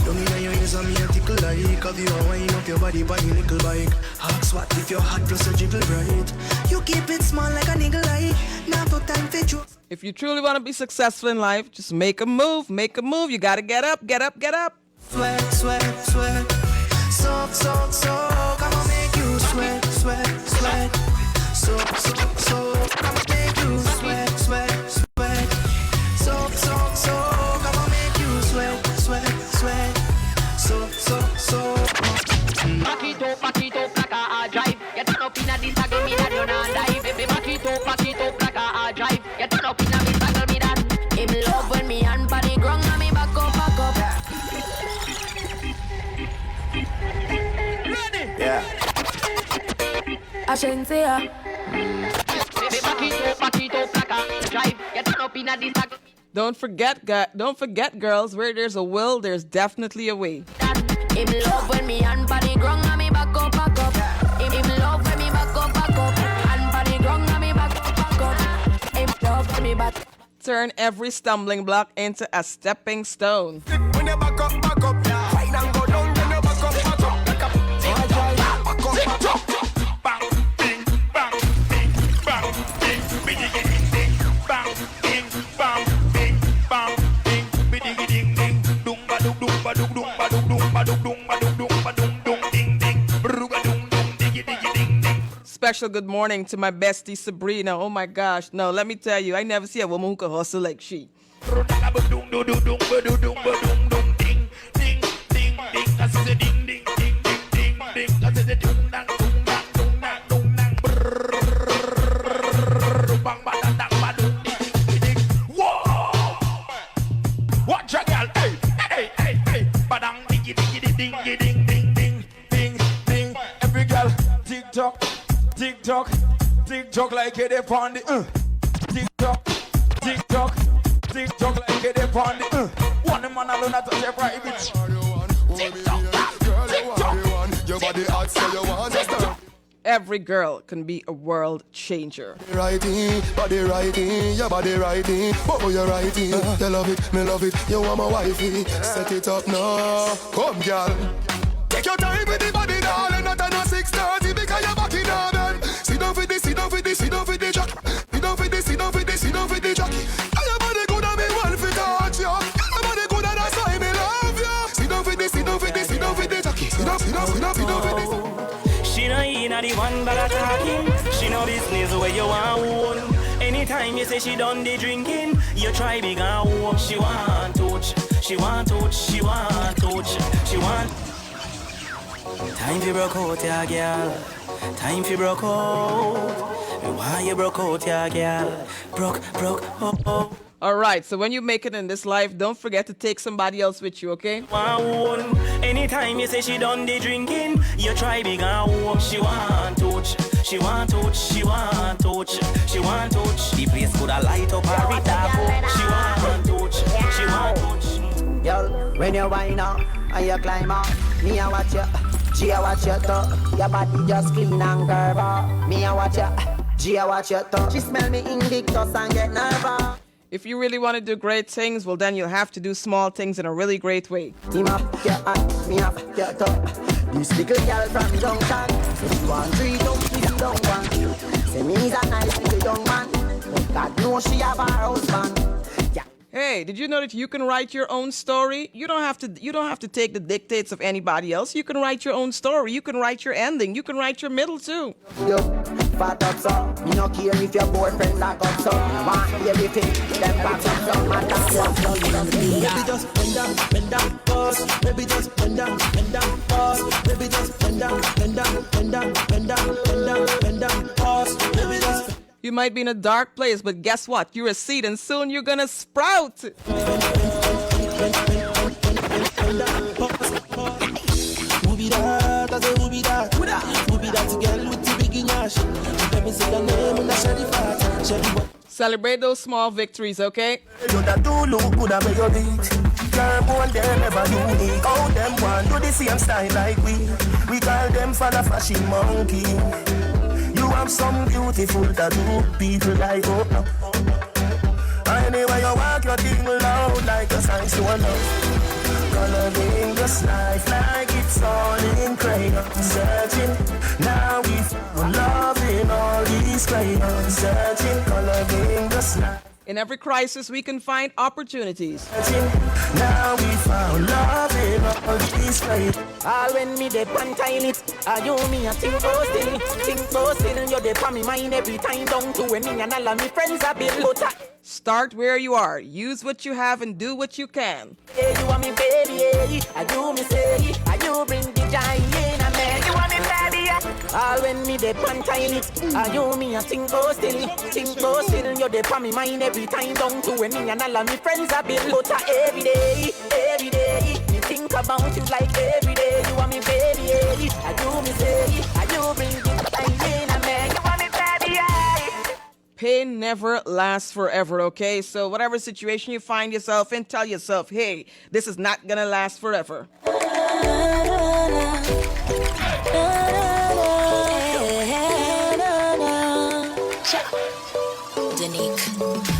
Don't in your ears and me a tickle like. Have you a wind up your body by your little bike. Ask what if you're hot plus a jiggle bright. You keep it small like a niggle like. Now no time for you. If you truly want to be successful in life, just make a move, make a move. You got to get up, get up, get up. Sweat, sweat, sweat. Soak, soak, soak. I'ma make you sweat, sweat, sweat. Soak, soak, soak. I'ma make you sweat, sweat, sweat. Soak, soak, soak. I'ma make you sweat, sweat, sweat. Soak, soak, soak. Back it up like a hard drive. Get turn up inna this, give me that you not dive. Baby, back it up like a hard drive. Get turn up inna this, give me that. Him love when me hand on the ground and me back up, back up. Yeah. I shouldn't say ya. Baby, back it up like a hard drive. Get turn up inna this. Don't forget, girls, where there's a will, there's definitely a way. Him love when me hand on the ground and me back up, back up. Him love when me back up, back up. Hand on the ground and me back up, back up. Him love when me back. Turn every stumbling block into a stepping stone. When you back up, yeah. Right now go down, then you back up, back up. Back up, back up. Bang, bing, bang, bing, bang, bing, biddy, ding, ding, bang, bing, bang, bing, bang, bing, biddy, ding, ding, dum ba dum dum ba dum dum ba dum dum ba dum dum ba dum dum ba dum dum ding ding, bruga dum dum diggy diggy ding ding. Special good morning to my bestie Sabrina. Oh my gosh, no, let me tell you, I never see a woman who can hustle like she. Watch a girl, hey, hey, hey, hey, badang diggy diggy ding ding ding ding ding ding ding. Every girl, tick tock, tick tock, tick tock like it up on the tick tock, tick tock, tick tock like it up on the one man alone at the private. Tick tock, tick tock. Your body hot, so you want to start. Every girl can be a world changer. Body righty, your body righty. Oh, you're righty. You love it, me love it. You want my wifey. Set it up now. Come, girl. Take your time with the body, darling. Not on 6:30 because you're back in our bed. Sit down for this, sit down for this, sit down for the jockey. Sit down for this, sit down for this, sit down for the jockey. And your body good and me want to touch you. Your body good and that's why me love you. Sit down for this, sit down for this, sit down for the jockey. Sit down, sit down, sit down, sit down for this. She no inna the one that talking. She no business where you want own. Anytime you say she done the drinking, you try big and walk. She want touch, she want touch, she want touch, she want. Time for broke out, yeah, girl. Time for broke out. Why you broke out, yeah, girl? Broke, oh. All right, so when you make it in this life, don't forget to take somebody else with you, okay? Anytime you say she done the drinking, you try big and walk. She want touch, she want touch, she want touch, she want touch. The place could have light up her with that. She want touch, she want touch. Yo, when you wind up and you climb up, me a watch you, G a watch you too. Your body just clean and curve up. Me a watch you, G a watch you too. She smell me Invictus and get nervous. If you really want to do great things, well, then you'll have to do small things in a really great way. Team up, get up, me up, get up. This little girl from downtown. Say she want 3 don't don't want. Say me is a nice little young man. God knows she have her husband. Yeah. Hey, did you know that you can write your own story? You don't have to take the dictates of anybody else. You can write your own story. You can write your ending. You can write your middle too. Yo, fat up so. Me no care if your boyfriend lock up so. Want everything, them back up so. Man, that's what Baby just bend down, pause. Baby just bend down, pause. Baby just bend down, pause. Baby just. You might be in a dark place, but guess what? You're a seed and soon you're gonna sprout. Movie that, I say movie that girl with the big yash. Let me say the name in the sherry fat. Celebrate those small victories, okay? You that do look good at me your beat. Girl, one them never unique. All them want do the same style like we. We call them for the fashion monkey. You have some beautiful tattoo, people like oh. Anyway, you walk your thing loud like a sign. thanks to our love. Coloring this life like it's all in crayon. Searching, now we found love in all these crayons. Searching, coloring this life. In every crisis, we can find opportunities. Now we found love in all these crayons. All when me dey pan time it, you me a think still, you dey pan me mind every time down to when me and all of me friends are built. Start where you are. Use what you have and do what you can. Hey, you want me baby, I do me say, you bring the joy in a man. You want me baby, all when me dey pan time it, you me a think still, you dey pan me mind every time down to when me and all of me friends are built. Every day, me think about you like every day. You want me baby, I do me say, you bring the joy in a man. You want me baby, Pain never lasts forever, okay? So whatever situation you find yourself in, tell yourself, hey, this is not gonna last forever. Danique.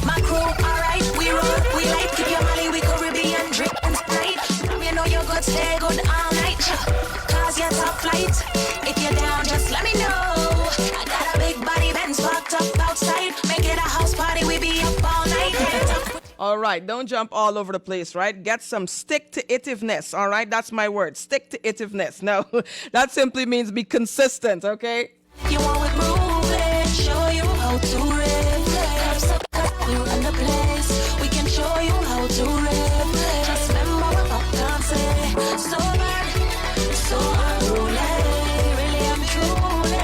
My crew, alright, we roll, we like, keep your money, we Caribbean drink tonight. You know you're good, stay good all night. Cause you're top flight. If you're down, just let me know. I got a big body, Benz parked up outside. Make it a house party, we be up all night. All right, don't jump all over the place, right? Get some stick-to-itiveness, all right? That's my word, stick-to-itiveness. No, that simply means be consistent, okay? You want with moving, show you how to rave. We run the place, we can show you how to rave. Just remember what Popcorn say. So bad, so unruly. Really, I'm truly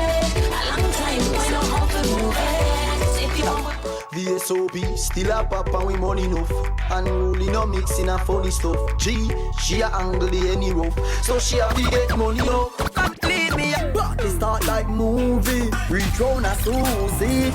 a long time, we know how to move it. If you want The SOP still a pop and we money enough. Unruly no mixing a funny stuff. She a angle the any rough. So she a get money up. Can't leave me a party start like movie. Reach round a Susie.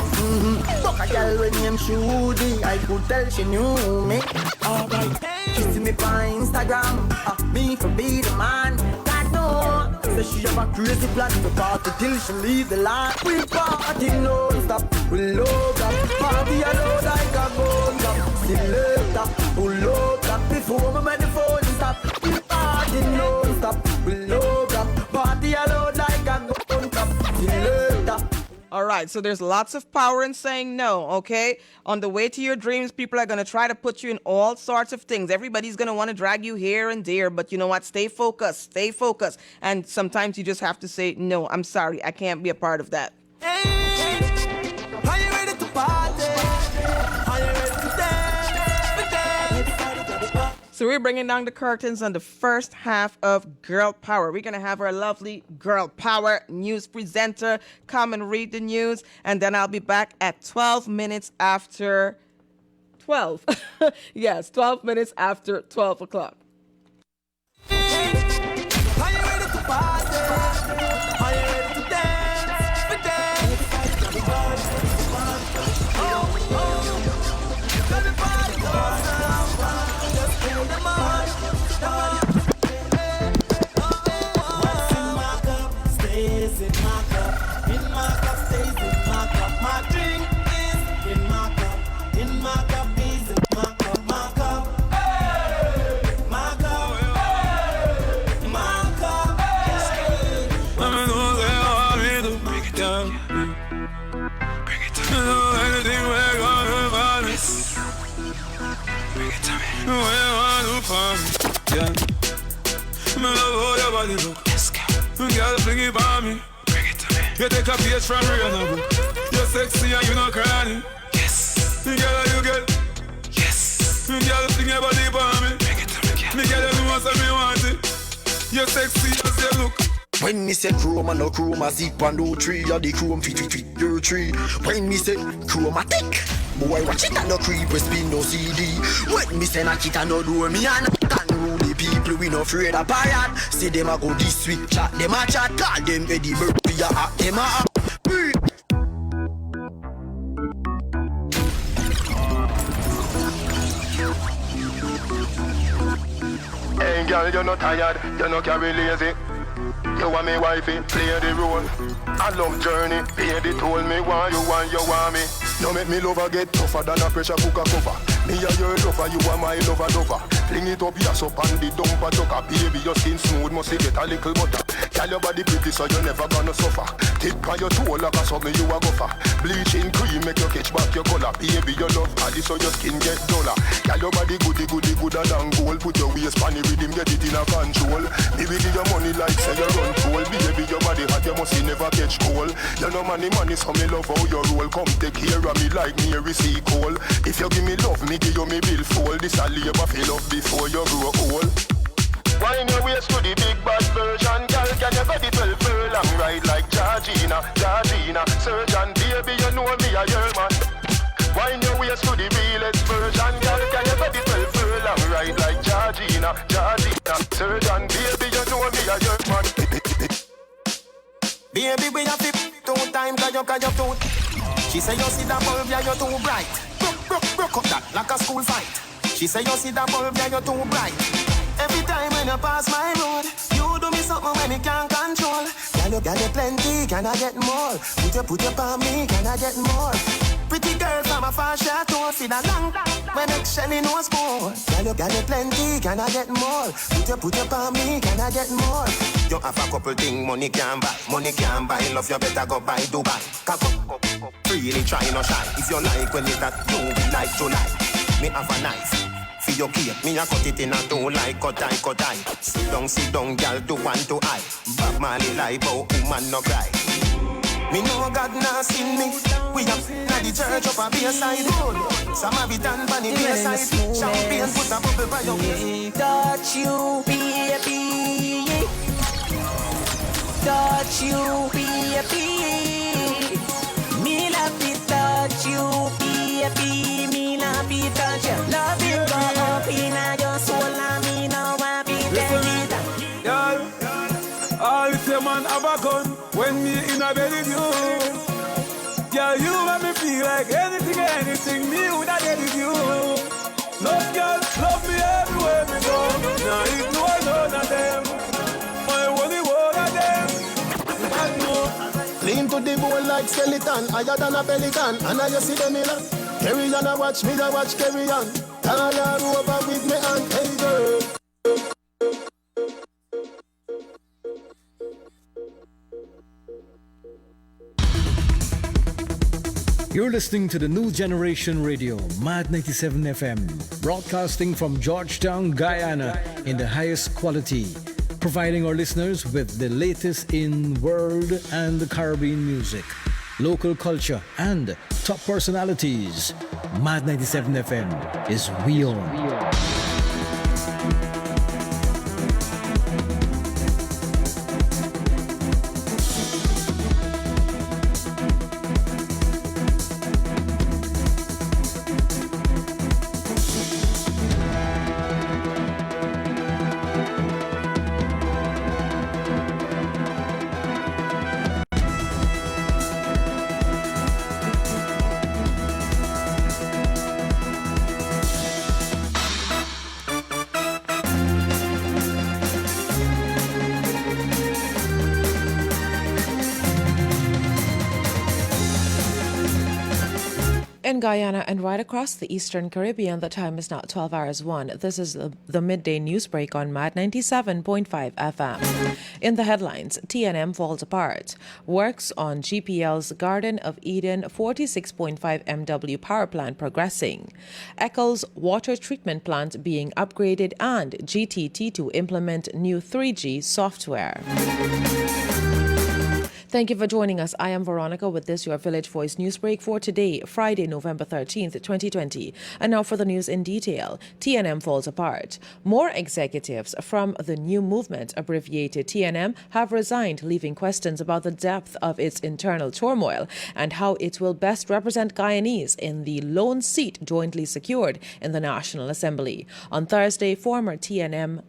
Fuck a girl when named Shudi. I could tell she knew me. Alright, kiss me on Instagram. Me for be the man. God no. Say she have a crazy plan to party till she leave the land. We party non-stop. We love that party alone like a bone drop. Still later, we love that before we make the phone stop. We party non-stop. We love that party alone like a bone drop. Still later. All right, so there's lots of power in saying no, okay? On the way to your dreams, people are going to try to put you in all sorts of things. Everybody's going to want to drag you here and there, but you know what? Stay focused. And sometimes you just have to say, no, I'm sorry, I can't be a part of that. Are you ready to party? Are you ready to dance? So we're bringing down the curtains on the first half of Girl Power. We're going to have our lovely Girl Power news presenter come and read the news, and then I'll be back at 12 minutes after 12. Yes, 12 minutes after 12 o'clock. Are you ready to party? Are you ready to dance? For dance. Let the party go down. Just feel the money. What's in my cup stays in my cup. In my cup stays in my cup. My drink is in my cup. In my cup is in my cup. My cup. My cup. My cup. I'm gonna say all we do. Break it down. Break it down. You know anything we're gonna find this. Break it down. We're gonna find it. Yeah. Me love how your body look. Yes, girl. Girl, fling it on me. Bring it to me. You take a page from Rihanna book. You're sexy and you not crying. Yes. Girl, you get. Yes. Girl, fling your body on me. Bring it to me, girl. Me girl, you know what me want it. You're sexy as you look. When me say chroma, no chroma, zip and do tree, or the chrome fit, your tree. When me say chromatic, boy watch it and no creep, spin no CD. When me say knock it and no do me and can rule the people, we no afraid of pirate. See them a go this week, chat them a chat, call them Eddie Murphy, a act them a act. Hey girl, you're not tired, you're not carry lazy. You want me wifey, play the role. I love journey, pay the toll me, want you want me. You make me lover get tougher than a pressure cooker cover. Me a your lover, you are my lover. Fling it up, yes up on the dumper chucker. Baby, your skin smooth, must get a little butter. Girl, your body pretty, so you never gonna suffer. Tip on your toe like a something you a go for. Bleaching cream make you catch back your color. Baby, your love body, so your skin get duller. Girl, your body goody gooder than gold. Put your waist on the rhythm, get it in a control. Me will give your money like say you run cold. Baby, your body hot, you must never catch cold. You know money, so me love how you roll. Come take care of me like me receive cold. If you give me love, me give you me bill fold. This a labor fill up before you grow old. Wind your waist to the big bad version. Girl, can you go the 12 furlong ride like Georgina? Surgeon, baby, you know me a your man. Wind your waist to the realest version. Girl, can you go the 12 furlong ride like Georgina? Surgeon, baby, you know me a your man. Baby, we have 2 times cause you too. She say you see that bulb, yeah, you're too bright. Broke up that like a school fight. She say you see that bulb, yeah, you're too bright. Every time when you pass my road, you do me something when me can't control. Girl, you got it plenty, can I get more? Put your on me, can I get more? Pretty girl from a far chateau, see that long when Shelly knows more. Girl, you got it plenty, can I get more? Put your on me, can I get more? You have a couple things money can buy. Love you better go buy Dubai. Really try no shy. If you like when it that you like July. Me have a knife. For your cake, me a cut it in a two like cut eye. Sit down, girl, do one to eye. Bob Marley lie, but woman no cry. Me know God not seen me. We have at the church up a Bayside road. Some have it done on the Bayside. Champagne put a bubble by your waist. Touch you, baby. Touch you, baby. Me love to touch you, baby. Me love to touch you. Love you go up in your soul, and me now want to tell you that. Girl, all the same man have a gun when me in a bed with you. Girl, you make me feel like anything me would have did with you. Love girl, love me everywhere we go. Now ignore none of them. My only one of them. I know. Lean to the bone like skeleton, higher than a pelican. And I just see the miller. Carry on, I watch me, I watch carry on. Tell her over with me and hey girl. You're listening to the New Generation Radio, Mad 97 FM, broadcasting from Georgetown, Guyana, in the highest quality, providing our listeners with the latest in world and Caribbean music, local culture, and top personalities. Mad 97 FM is we own. In Guyana and right across the Eastern Caribbean, the time is now 12 hours 1. This is the midday news break on Mad 97.5 FM. In the headlines, TNM falls apart. Works on GPL's Garden of Eden 46.5 MW power plant progressing. Eccles water treatment plant being upgraded, and GTT to implement new 3G software. Thank you for joining us. I am Veronica with this, your Village Voice news break for today, Friday, November 13th, 2020. And now for the news in detail. TNM falls apart. More executives from the New Movement, abbreviated TNM, have resigned, leaving questions about the depth of its internal turmoil and how it will best represent Guyanese in the lone seat jointly secured in the National Assembly. On Thursday, former TNM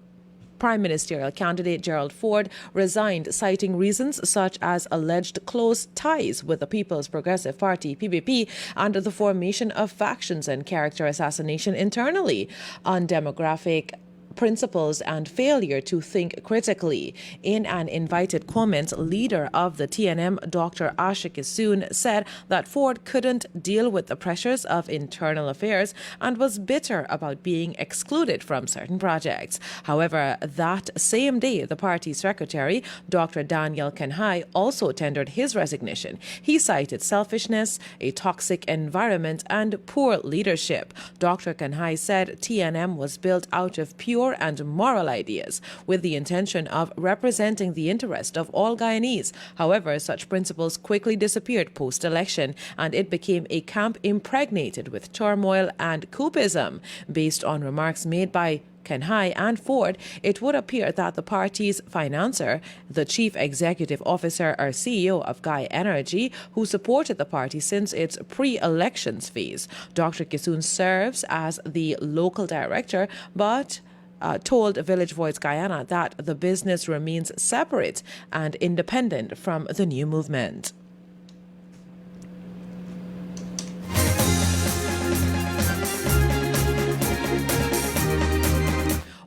Prime Ministerial candidate Gerald Ford resigned, citing reasons such as alleged close ties with the People's Progressive Party, PPP, and the formation of factions and character assassination internally. On demographic principles and failure to think critically. In an invited comment, leader of the TNM, Dr. Asha Kissoon, said that Ford couldn't deal with the pressures of internal affairs and was bitter about being excluded from certain projects. However, that same day, the party's secretary, Dr. Daniel Kanhai, also tendered his resignation. He cited selfishness, a toxic environment, and poor leadership. Dr. Kanhai said TNM was built out of pure and moral ideas with the intention of representing the interest of all Guyanese. However, such principles quickly disappeared post-election, and it became a camp impregnated with turmoil and coupism. Based on remarks made by Kanhai and Ford, it would appear that the party's financer, the chief executive officer or CEO of Guy Energy, who supported the party since its pre-elections phase. Dr. Kissoon serves as the local director, but told Village Voice Guyana that the business remains separate and independent from the new movement.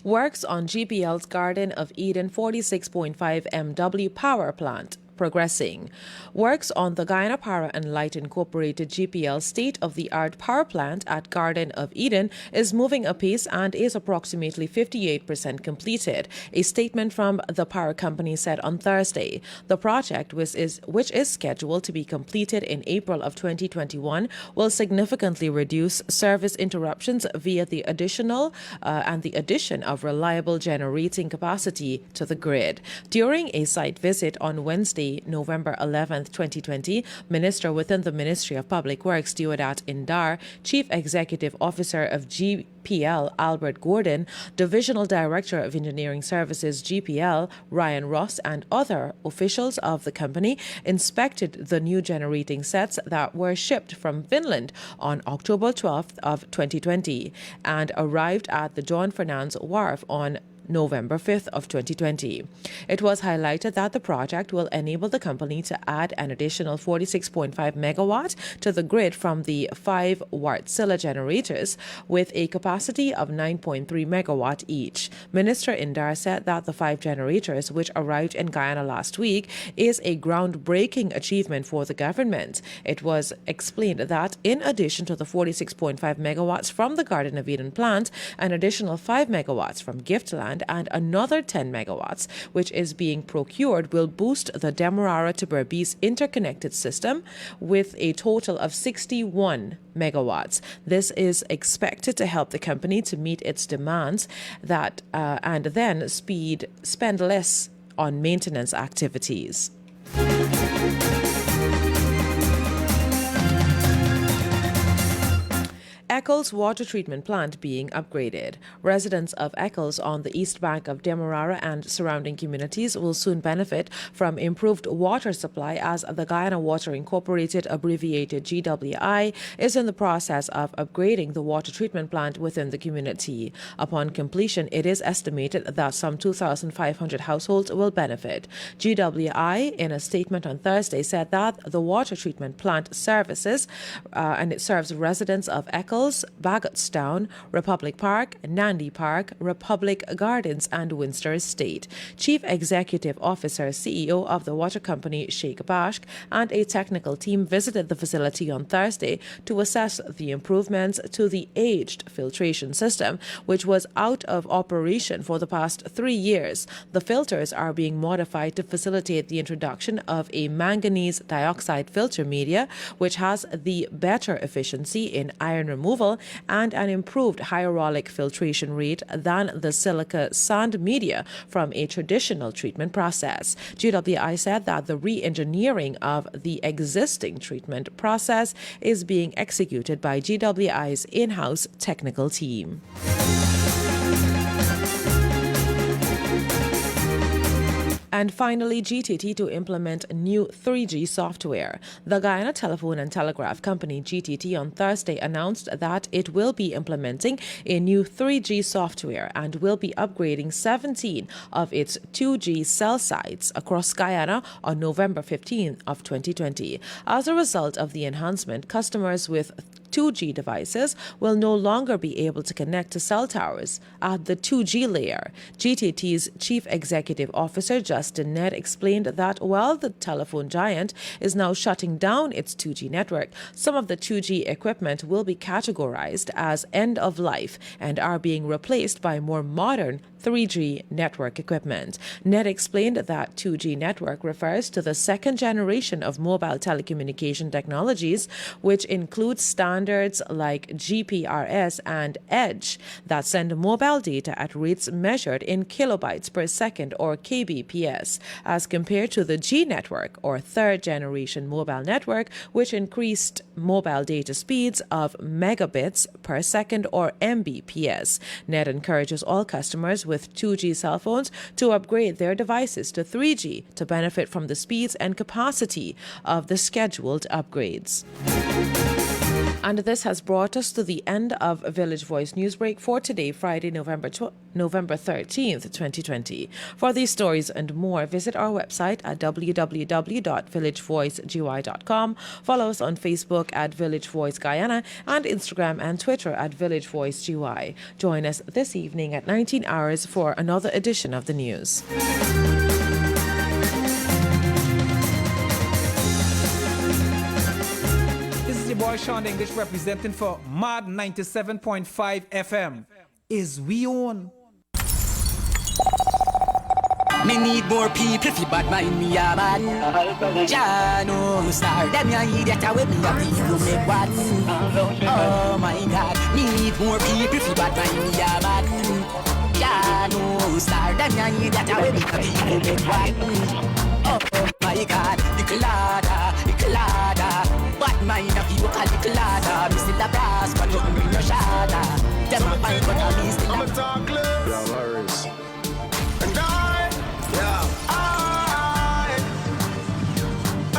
Works on GPL's Garden of Eden 46.5 MW power plant progressing. Works on the Guyana Power and Light Incorporated GPL state-of-the-art power plant at Garden of Eden is moving apace and is approximately 58% completed, a statement from the power company said on Thursday. The project, which is scheduled to be completed in April of 2021, will significantly reduce service interruptions via the addition of reliable generating capacity to the grid. During a site visit on Wednesday, November 11, 2020, Minister within the Ministry of Public Works, Deodat Indar, Chief Executive Officer of GPL, Albert Gordon, Divisional Director of Engineering Services, GPL, Ryan Ross, and other officials of the company inspected the new generating sets that were shipped from Finland on October 12th of 2020 and arrived at the John Fernandez Wharf on November 5th of 2020. It was highlighted that the project will enable the company to add an additional 46.5 megawatt to the grid from the 5 Wärtsilä generators with a capacity of 9.3 megawatt each. Minister Indar said that the 5 generators, which arrived in Guyana last week, is a groundbreaking achievement for the government. It was explained that in addition to the 46.5 megawatts from the Garden of Eden plant, an additional 5 megawatts from Giftland and another 10 megawatts, which is being procured, will boost the Demerara to Berbice interconnected system with a total of 61 megawatts. This is expected to help the company to meet its demands and then spend less on maintenance activities. Eccles water treatment plant being upgraded. Residents of Eccles on the east bank of Demerara and surrounding communities will soon benefit from improved water supply as the Guyana Water Incorporated, abbreviated GWI, is in the process of upgrading the water treatment plant within the community. Upon completion, it is estimated that some 2,500 households will benefit. GWI, in a statement on Thursday, said that the water treatment plant services and it serves residents of Eccles, Bagotstown, Republic Park, Nandi Park, Republic Gardens, and Winster Estate. Chief Executive Officer, CEO of the water company, Sheikh Bashk, and a technical team visited the facility on Thursday to assess the improvements to the aged filtration system, which was out of operation for the past 3 years. The filters are being modified to facilitate the introduction of a manganese dioxide filter media, which has the better efficiency in iron removal and an improved hyaluronic filtration rate than the silica sand media from a traditional treatment process. GWI said that the re-engineering of the existing treatment process is being executed by GWI's in-house technical team. And finally, GTT to implement new 3G software. The Guyana Telephone and Telegraph Company, GTT, on Thursday announced that it will be implementing a new 3G software and will be upgrading 17 of its 2G cell sites across Guyana on November 15 of 2020. As a result of the enhancement, customers with 2G devices will no longer be able to connect to cell towers at the 2G layer. GTT's Chief Executive Officer Justin Ned explained that while the telephone giant is now shutting down its 2G network, some of the 2G equipment will be categorized as end of life and are being replaced by more modern 3G network equipment. Ned explained that 2G network refers to the second generation of mobile telecommunication technologies, which includes standards like GPRS and EDGE that send mobile data at rates measured in kilobytes per second or kbps, as compared to the G network or third generation mobile network, which increased mobile data speeds of megabits per second or mbps. Ned encourages all customers with 2G cell phones to upgrade their devices to 3G to benefit from the speeds and capacity of the scheduled upgrades. And this has brought us to the end of Village Voice Newsbreak for today, Friday, November 13th, 2020. For these stories and more, visit our website at www.villagevoicegy.com. Follow us on Facebook at Village Voice Guyana and Instagram and Twitter at Village Voice GY. Join us this evening at 19 hours for another edition of the news. Boy Sean English representing for Mad 97.5 FM. Is we own? Me need more people fi bad mind me a man. Jano star them ya idiot away me a people make one. Oh my God, me need more people fi bad mind me a man. Jano star them ya idiot away me a people make one. Oh my God, Icolada. Bad mind of you call Icolada. Me still a brass, but nothing me no shada. Them a fight, but I me still I'm a talk less. Yeah, worries. And I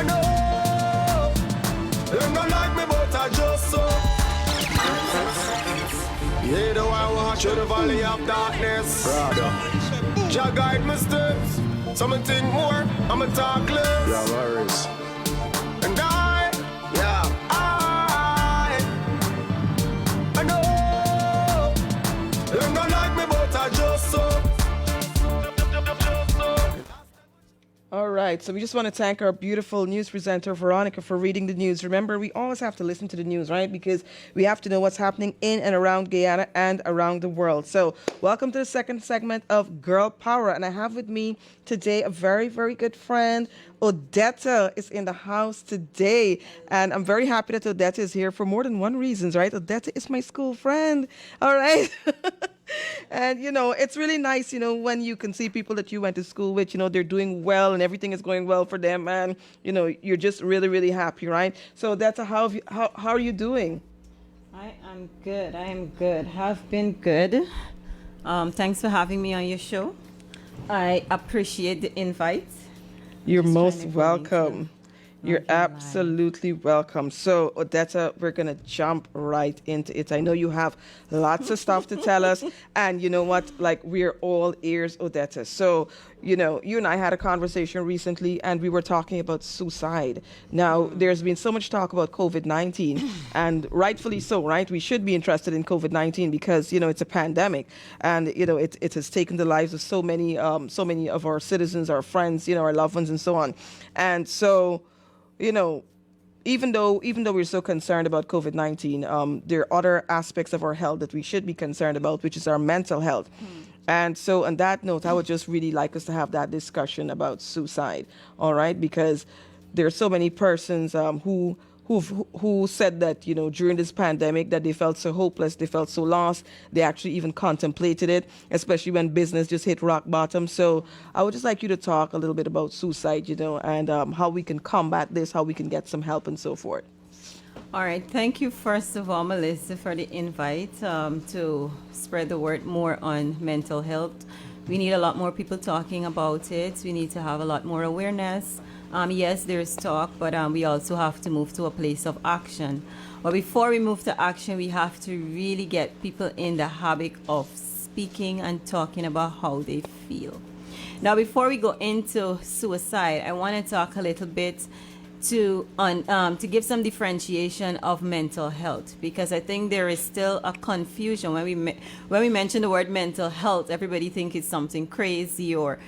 know them don't like me, but I just so. Yeah, though I walk through the valley of darkness, brother. Jah guide my steps. Something think more. I'm a talk less. Yeah, worries. And I know them don't like me, but I just so. All right, so we just want to thank our beautiful news presenter, Veronica, for reading the news. Remember, we always have to listen to the news, right? Because we have to know what's happening in and around Guyana and around the world. So welcome to the second segment of Girl Power. And I have with me today a very, very good friend. Odetta is in the house today. And I'm very happy that Odetta is here for more than one reason, right? Odetta is my school friend. All right. And, you know, it's really nice, you know, when you can see people that you went to school with, you know, they're doing well and everything is going well for them. And, you know, you're just really, really happy, right? So that's how are you doing? I am good. I am good. Have been good. Thanks for having me on your show. I appreciate the invite. You're most welcome. You're absolutely welcome. So, Odetta, we're going to jump right into it. I know you have lots of stuff to tell us. And you know what? Like, we're all ears, Odetta. So, you know, you and I had a conversation recently, and we were talking about suicide. Now, there's been so much talk about COVID-19, and rightfully so, right? We should be interested in COVID-19 because, you know, it's a pandemic. And, you know, it has taken the lives of so many of our citizens, our friends, you know, our loved ones, and so on. And so, you know, even though we're so concerned about COVID-19, there are other aspects of our health that we should be concerned about, which is our mental health. And so on that note, I would just really like us to have that discussion about suicide, all right? Because there are so many persons who said that, you know, during this pandemic that they felt so hopeless, they felt so lost, they actually even contemplated it, especially when business just hit rock bottom. So I would just like you to talk a little bit about suicide, you know, and how we can combat this, how we can get some help and so forth. All right. Thank you, first of all, Melissa, for the invite to spread the word more on mental health. We need a lot more people talking about it. We need to have a lot more awareness. Yes, there's talk, but we also have to move to a place of action. But before we move to action, we have to really get people in the habit of speaking and talking about how they feel. Now, before we go into suicide, I want to talk a little bit to give some differentiation of mental health, because I think there is still a confusion when we mention the word mental health. Everybody thinks it's something crazy or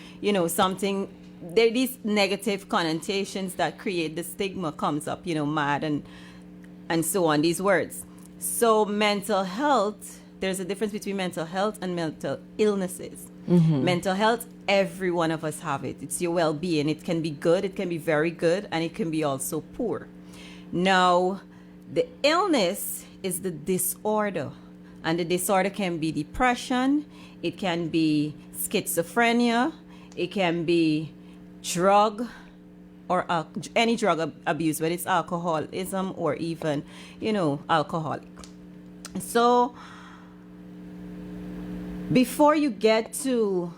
something. There are these negative connotations that create the stigma comes up, mad and so on. These words. So mental health. There's a difference between mental health and mental illnesses. Mental health, every one of us have it. It's your well-being. It can be good, it can be very good, and it can be also poor. Now, the illness is the disorder, and the disorder can be depression, it can be schizophrenia, it can be drug or any drug abuse, whether it's alcoholism or even, alcoholic. So, before you get to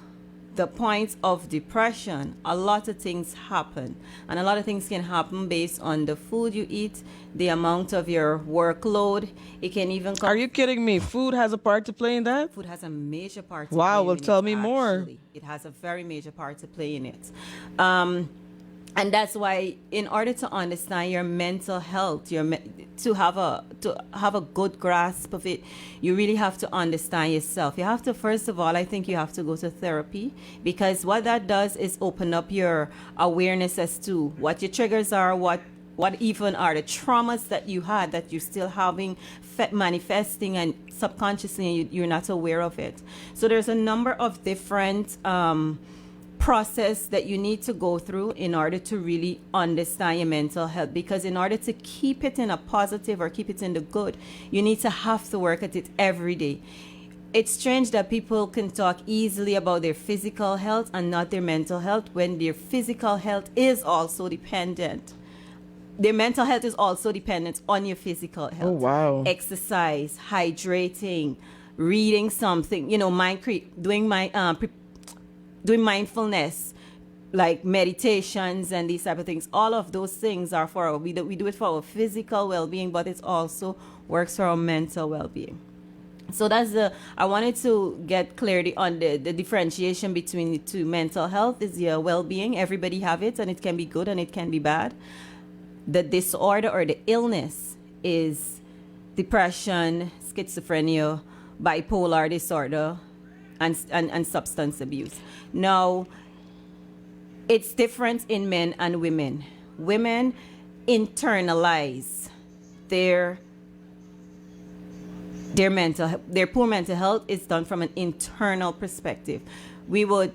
the point of depression, a lot of things happen. And a lot of things can happen based on the food you eat, the amount of your workload. It can even Are you kidding me? Food has a part to play in that? Food has a major part to wow, play well, in tell it, me more. It has a very major part to play in it. And that's why, in order to understand your mental health, to have a good grasp of it, you really have to understand yourself. You have to, first of all, I think you have to go to therapy, because what that does is open up your awareness as to what your triggers are, what even are the traumas that you had that you're still having manifesting and subconsciously and you're not aware of it. So there's a number of different process that you need to go through in order to really understand your mental health, because in order to keep it in a positive or keep it in the good, you need to have to work at it every day. It's strange that people can talk easily about their physical health and not their mental health when their physical health is also dependent. Their mental health is also dependent on your physical health. Oh, wow. Exercise, hydrating, reading something, doing mindfulness, like meditations and these type of things. All of those things are we do it for our physical well-being, but it also works for our mental well-being. So I wanted to get clarity on the differentiation between the two. Mental health is your well-being. Everybody have it, and it can be good and it can be bad. The disorder or the illness is depression, schizophrenia, bipolar disorder, and substance abuse. Now, it's different in men and women. Women internalize their poor mental health is done from an internal perspective. We would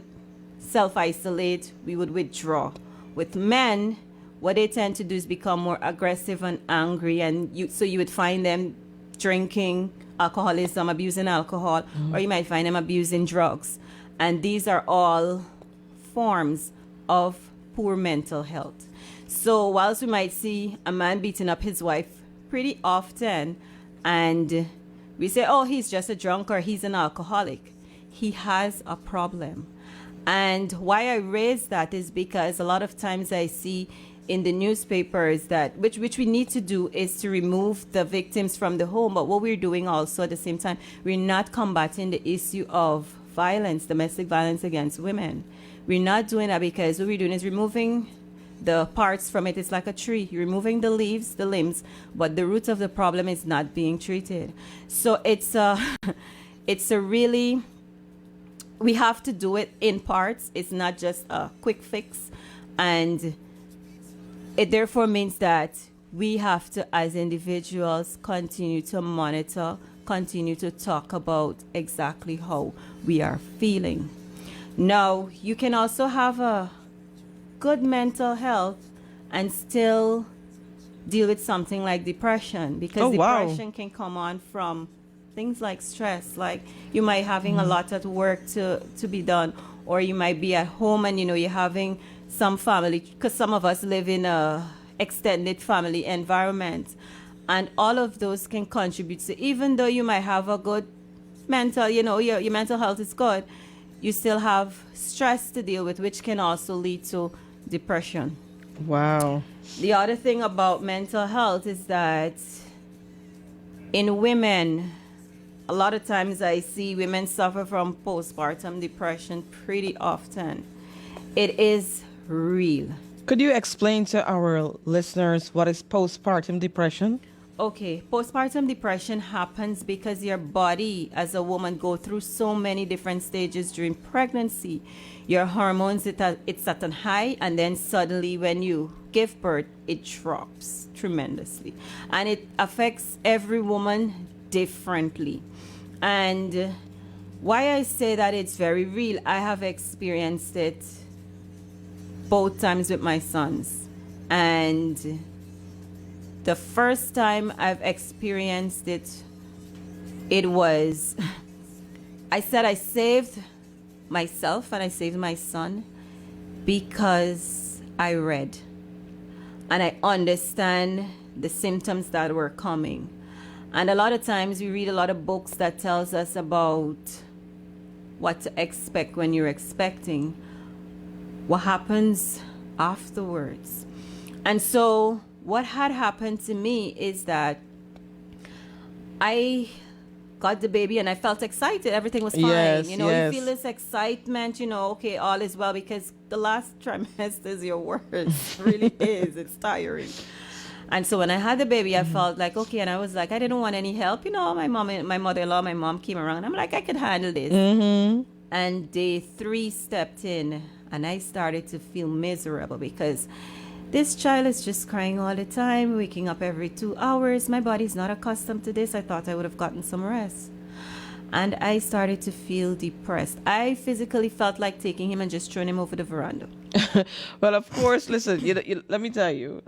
self-isolate, we would withdraw. With men, what they tend to do is become more aggressive and angry, and so you would find them drinking, alcoholism, abusing alcohol, or you might find them abusing drugs. And these are all forms of poor mental health. So whilst we might see a man beating up his wife pretty often, and we say, oh, he's just a drunk or he's an alcoholic, he has a problem. And why I raise that is because a lot of times I see in the newspapers that which we need to do is to remove the victims from the home. But what we're doing also at the same time, we're not combating the issue of violence, domestic violence against women. We're not doing that, because what we're doing is removing the parts from it. It's like a tree. You're removing the leaves, the limbs, but the root of the problem is not being treated. So it's a really, we have to do it in parts. It's not just a quick fix. And it therefore means that we have to, as individuals, continue to monitor, continue to talk about exactly how we are feeling. Now, you can also have a good mental health and still deal with something like depression, because depression can come on from things like stress, like you might having a lot at work to be done, or you might be at home and you're having some family, because some of us live in a extended family environment, and all of those can contribute to, even though you might have a good mental, your mental health is good, you still have stress to deal with, which can also lead to depression. Wow. The other thing about mental health is that in women, a lot of times I see women suffer from postpartum depression pretty often. It is real. Could you explain to our listeners what is postpartum depression? Okay, postpartum depression happens because your body as a woman go through so many different stages during pregnancy. Your hormones, it's at a high, and then suddenly when you give birth, it drops tremendously. And it affects every woman differently. And why I say that it's very real, I have experienced it both times with my sons. And the first time I've experienced it, it was, I said I saved myself and I saved my son because I read and I understand the symptoms that were coming. And a lot of times we read a lot of books that tells us about what to expect when you're expecting, what happens afterwards. And so what had happened to me is that I got the baby and I felt excited. Everything was fine. Yes, you know, yes. you feel this excitement, you know, okay, all is well, because the last trimester is your worst. Really is. It's tiring. And so when I had the baby, I felt like, okay, and I was like, I didn't want any help. You know, my mother-in-law, my mom came around. I'm like, I could handle this. And day 3 stepped in and I started to feel miserable because this child is just crying all the time, waking up every 2 hours. My body's not accustomed to this. I thought I would have gotten some rest. And I started to feel depressed. I physically felt like taking him and just throwing him over the veranda. Well, of course, listen, let me tell you,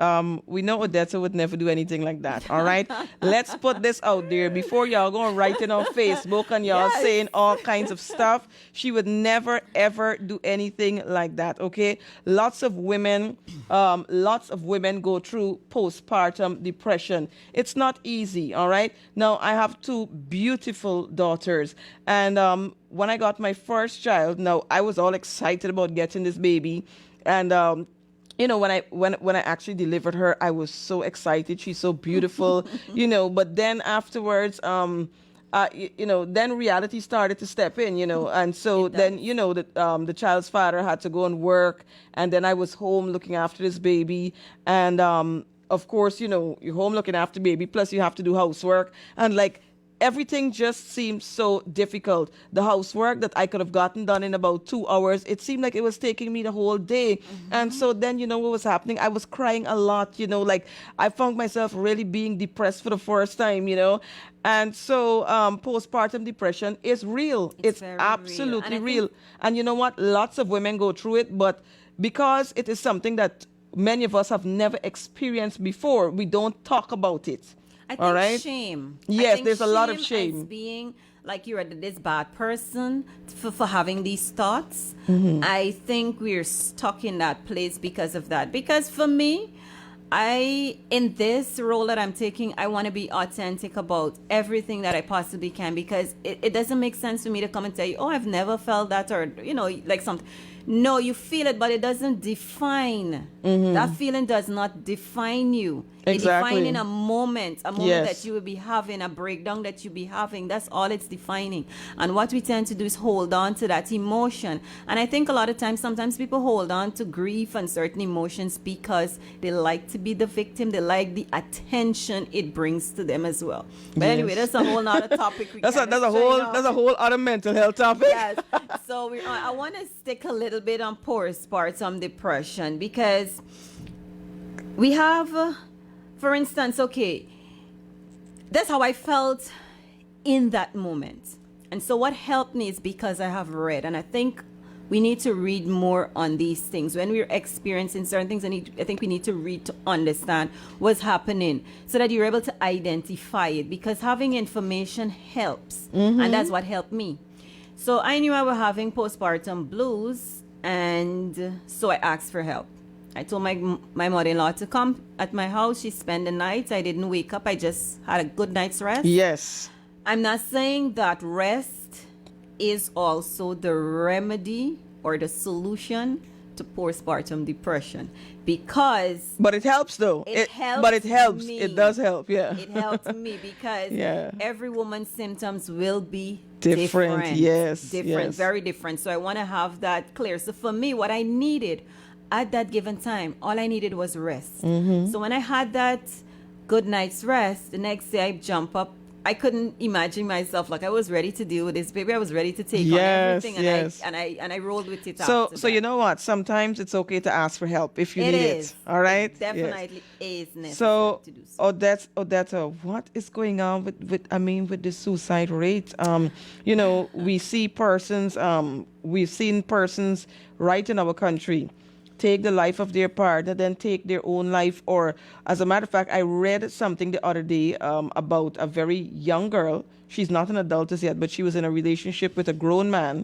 we know Odetta would never do anything like that, all right? Let's put this out there before y'all go and write it on Facebook and y'all saying all kinds of stuff. She would never, ever do anything like that, okay? Lots of women go through postpartum depression. It's not easy, all right? Now, I have 2 beautiful daughters, and when I got my first child, now I was all excited about getting this baby, and you know, when I actually delivered her, I was so excited. She's so beautiful, you know. But then afterwards, you know, then reality started to step in, you know, and so then, you know, the child's father had to go and work, and then I was home looking after this baby, and of course, you know, you're home looking after baby, plus you have to do housework, and like, everything just seemed so difficult. The housework that I could have gotten done in about 2 hours, it seemed like it was taking me the whole day. And so then, you know, what was happening? I was crying a lot, you know, like I found myself really being depressed for the first time, you know. And so postpartum depression is real. It's absolutely real. And you know what? Lots of women go through it, but because it is something that many of us have never experienced before, we don't talk about it. I think all right? shame. Yes, there's a lot of shame. As being like you're this bad person for having these thoughts. I think we're stuck in that place because of that. Because for me, in this role that I'm taking, I want to be authentic about everything that I possibly can, because it doesn't make sense for me to come and tell you, oh, I've never felt that, or, you know, like something. No, you feel it, but it doesn't define. That feeling does not define you. Exactly. It defines in a moment that you will be having, a breakdown that you'll be having. That's all it's defining. And what we tend to do is hold on to that emotion. And I think a lot of times, sometimes people hold on to grief and certain emotions because they like to be the victim. They like the attention it brings to them as well. But anyway, that's a whole other topic. That's a whole other mental health topic. Yes. So I want to stick a little bit on postpartum depression, because we have, for instance, okay, that's how I felt in that moment. And so what helped me is because I have read, and I think we need to read more on these things. When we're experiencing certain things, I think we need to read to understand what's happening so that you're able to identify it, because having information helps. And that's what helped me. So I knew I was having postpartum blues, and so I asked for help. I told my mother-in-law to come at my house. She spent the night. I didn't wake up. I just had a good night's rest. Yes. I'm not saying that rest is also the remedy or the solution to postpartum depression, because but it helps though. It helps. Me. It does help. Yeah. It helps me because every woman's symptoms will be different. Yes. Different. Yes. Very different. So I want to have that clear. So for me, what I needed at that given time, all I needed was rest. Mhm. So when I had that good night's rest, the next day I jump up. I couldn't imagine myself like I was ready to deal with this baby. I was ready to take on Yes, everything, and yes. I rolled with it. So, after so that. you know what? Sometimes it's okay to ask for help if you It need is. it. All right. It definitely is necessary So, to do so. Odetta, what is going on with the suicide rate? You know, we see persons, we've seen persons right in our country take the life of their partner, then take their own life. Or, as a matter of fact, I read something the other day about a very young girl. She's not an adult as yet, but she was in a relationship with a grown man,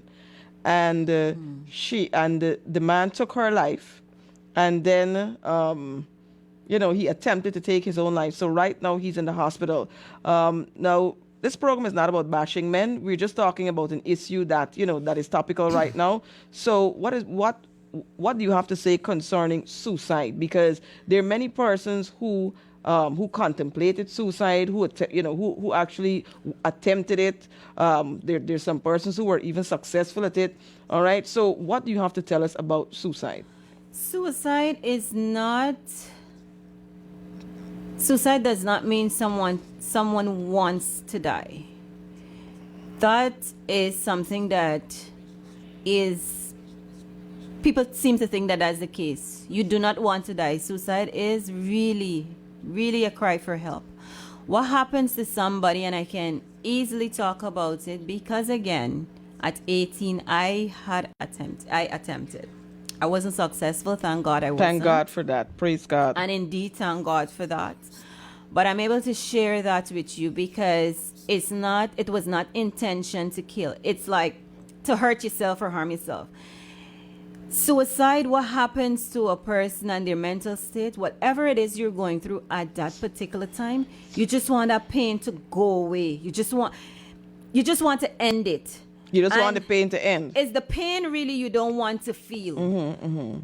and the man took her life, and then you know, he attempted to take his own life. So right now he's in the hospital. Now, this program is not about bashing men. We're just talking about an issue that, you know, that is topical right now. So what do you have to say concerning suicide? Because there are many persons who contemplated suicide, who actually attempted it. There's some persons who were even successful at it. All right. So what do you have to tell us about suicide? Suicide does not mean someone wants to die. That is something that is, people seem to think that that's the case. You do not want to die. Suicide is really, really a cry for help. What happens to somebody, and I can easily talk about it because, again, at 18, I attempted. I wasn't successful. Thank God I wasn't. Thank God for that. Praise God. And indeed, thank God for that. But I'm able to share that with you because it was not intention to kill. It's like to hurt yourself or harm yourself. Suicide, what happens to a person and their mental state, whatever it is you're going through at that particular time, you just want that pain to go away. You just want to end it. You just want the pain to end. It's the pain really you don't want to feel.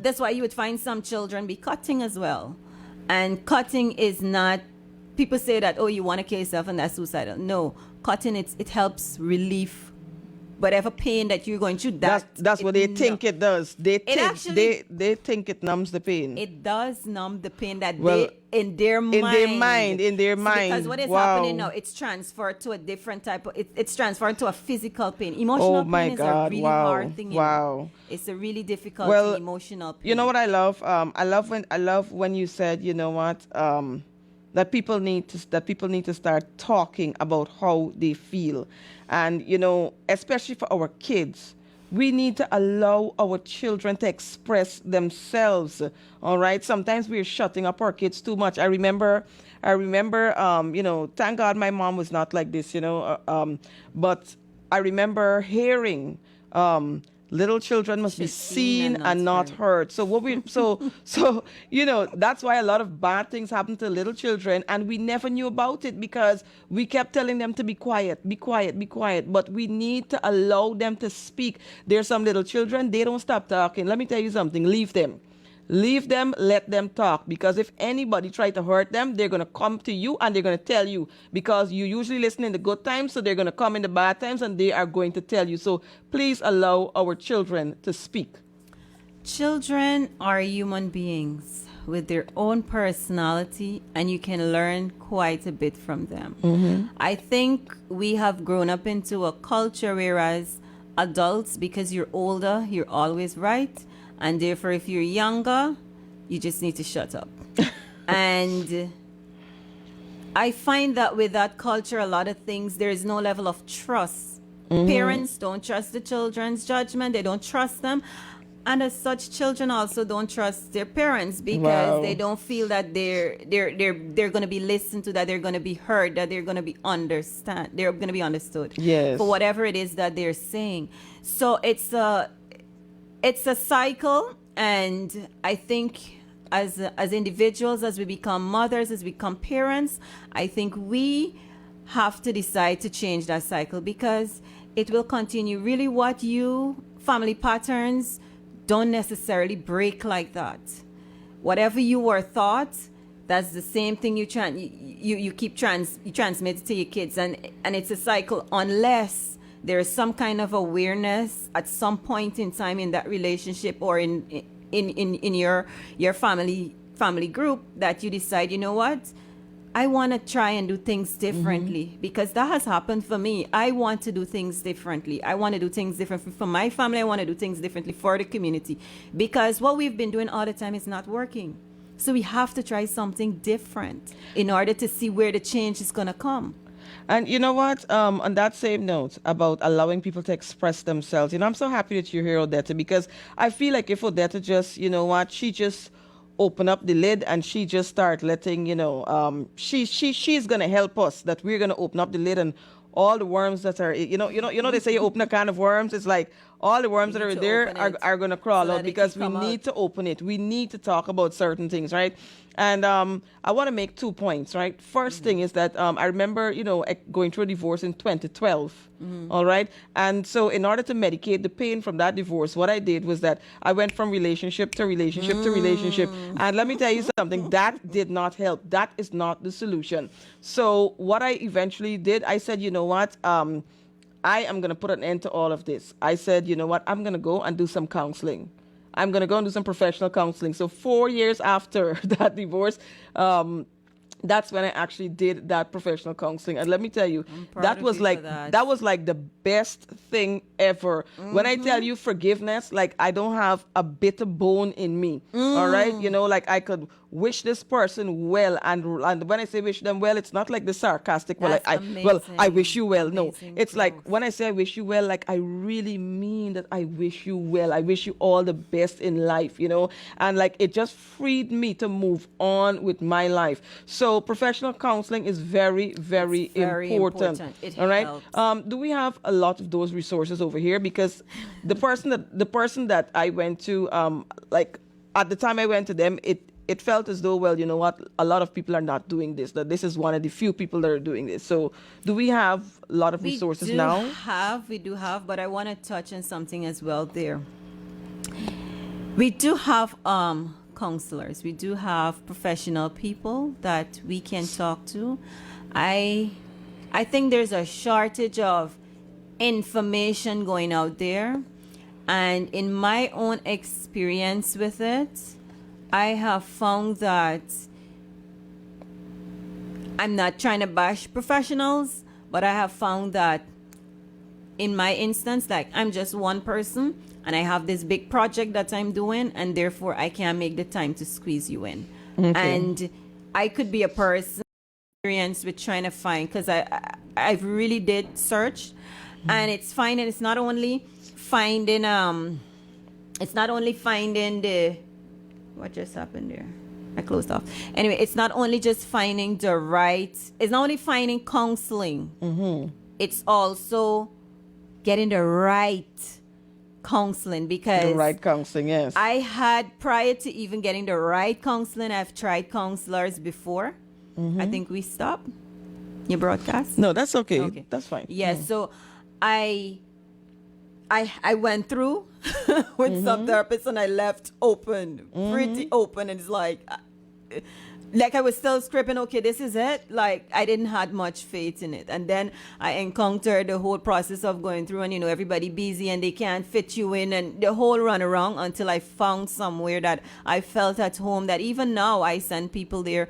That's why you would find some children be cutting as well. And cutting is not, people say that, oh, you want to kill yourself and that's suicidal. No, cutting, it helps relieve whatever pain that you're going through. That's what they think it does. They think it numbs the pain. It does numb the pain that Well, in their mind. In their mind. Because what is Wow. happening now, it's transferred to a different type of, it's transferred to a physical pain. Emotional Oh my pain is God, a really wow, hard thing. wow. It's a really difficult Well, emotional pain. You know what I love? I love when you said, you know what, that people need to start talking about how they feel. And, you know, especially for our kids, we need to allow our children to express themselves. All right. Sometimes we're shutting up our kids too much. I remember, you know, thank God my mom was not like this, you know, but I remember hearing, little children must be seen and not heard. So so you know, that's why a lot of bad things happen to little children, and we never knew about it because we kept telling them to be quiet, be quiet, be quiet. But we need to allow them to speak. There's some little children, they don't stop talking. Let me tell you something, leave them. Leave them, let them talk. Because if anybody try to hurt them, they're going to come to you and they're going to tell you. Because you usually listen in the good times, so they're going to come in the bad times and they are going to tell you. So please allow our children to speak. Children are human beings with their own personality, and you can learn quite a bit from them. I think we have grown up into a culture whereas adults, because you're older, you're always right. And therefore, if you're younger, you just need to shut up. And I find that with that culture, a lot of things, there is no level of trust. Parents don't trust the children's judgment. They don't trust them. And as such, children also don't trust their parents because they don't feel that they're going to be listened to, that they're going to be heard, that they're going to be they're going to be understood for whatever it is that they're saying. So it's a cycle, and I think as individuals, as we become mothers, as we become parents, I think we have to decide to change that cycle because it will continue. Really, family patterns don't necessarily break like that. Whatever you were taught, that's the same thing you transmit to your kids, and it's a cycle unless there is some kind of awareness at some point in time in that relationship or in in your family group that you decide, you know what, I want to try and do things differently, because that has happened for me. I want to do things differently. I want to do things differently for my family. I want to do things differently for the community, because what we've been doing all the time is not working. So we have to try something different in order to see where the change is going to come. And you know what? On that same note about allowing people to express themselves, I'm so happy that you're here, Odetta, because I feel like if Odetta just, she just open up the lid and she just start letting, she's gonna help us, that we're gonna open up the lid, and all the worms that are, they say you open a can of worms, it's like all the worms that are there are going to crawl out, because we need to open it. We need to talk about certain things, right? And I want to make 2 points, right? First thing is that I remember, going through a divorce in 2012, all right? And so in order to medicate the pain from that divorce, what I did was that I went from relationship to relationship to relationship. And let me tell you something, that did not help. That is not the solution. So what I eventually did, I said, you know what? I am going to put an end to all of this. I said, you know what? I'm going to go and do some counseling. I'm going to go and do some professional counseling. So 4 years after that divorce, that's when I actually did that professional counseling. And let me tell you, that was like the best thing ever. When I tell you forgiveness, like I don't have a bitter bone in me. All right, like I could wish this person well, and when I say wish them well, it's not like the sarcastic I wish you well. No, it's like when I say I wish you well, like I really mean that I wish you well. I wish you all the best in life, and like it just freed me to move on with my life. So professional counseling is very, very, important. It all right. helps. Do we have a lot of those resources over here? Because the person that I went to, like at the time I went to them, it felt as though, well, you know what, a lot of people are not doing this, that this is one of the few people that are doing this. So do we have a lot of resources now? We do have, but I want to touch on something as well there. We do have counselors. We do have professional people that we can talk to. I think there's a shortage of information going out there. And in my own experience with it, I have found that I'm not trying to bash professionals, but I have found that in my instance, like I'm just one person and I have this big project that I'm doing, and therefore I can't make the time to squeeze you in. Okay. And I could be a person experienced with trying to find, because I really did search, and it's finding, it's not only finding the, what just happened there? I closed off. Anyway, it's not only just finding it's not only finding counseling. It's also getting the right counseling, because the right counseling, yes. I had, prior to even getting the right counseling, I've tried counselors before. I think we stopped your broadcast. No, that's okay. That's fine. Yes. So I went through with some therapists, and I left open, pretty open, and it's like I was still scripting, okay, this is it. Like I didn't have much faith in it. And then I encountered the whole process of going through, and everybody busy and they can't fit you in, and the whole run around, until I found somewhere that I felt at home, that even now I send people there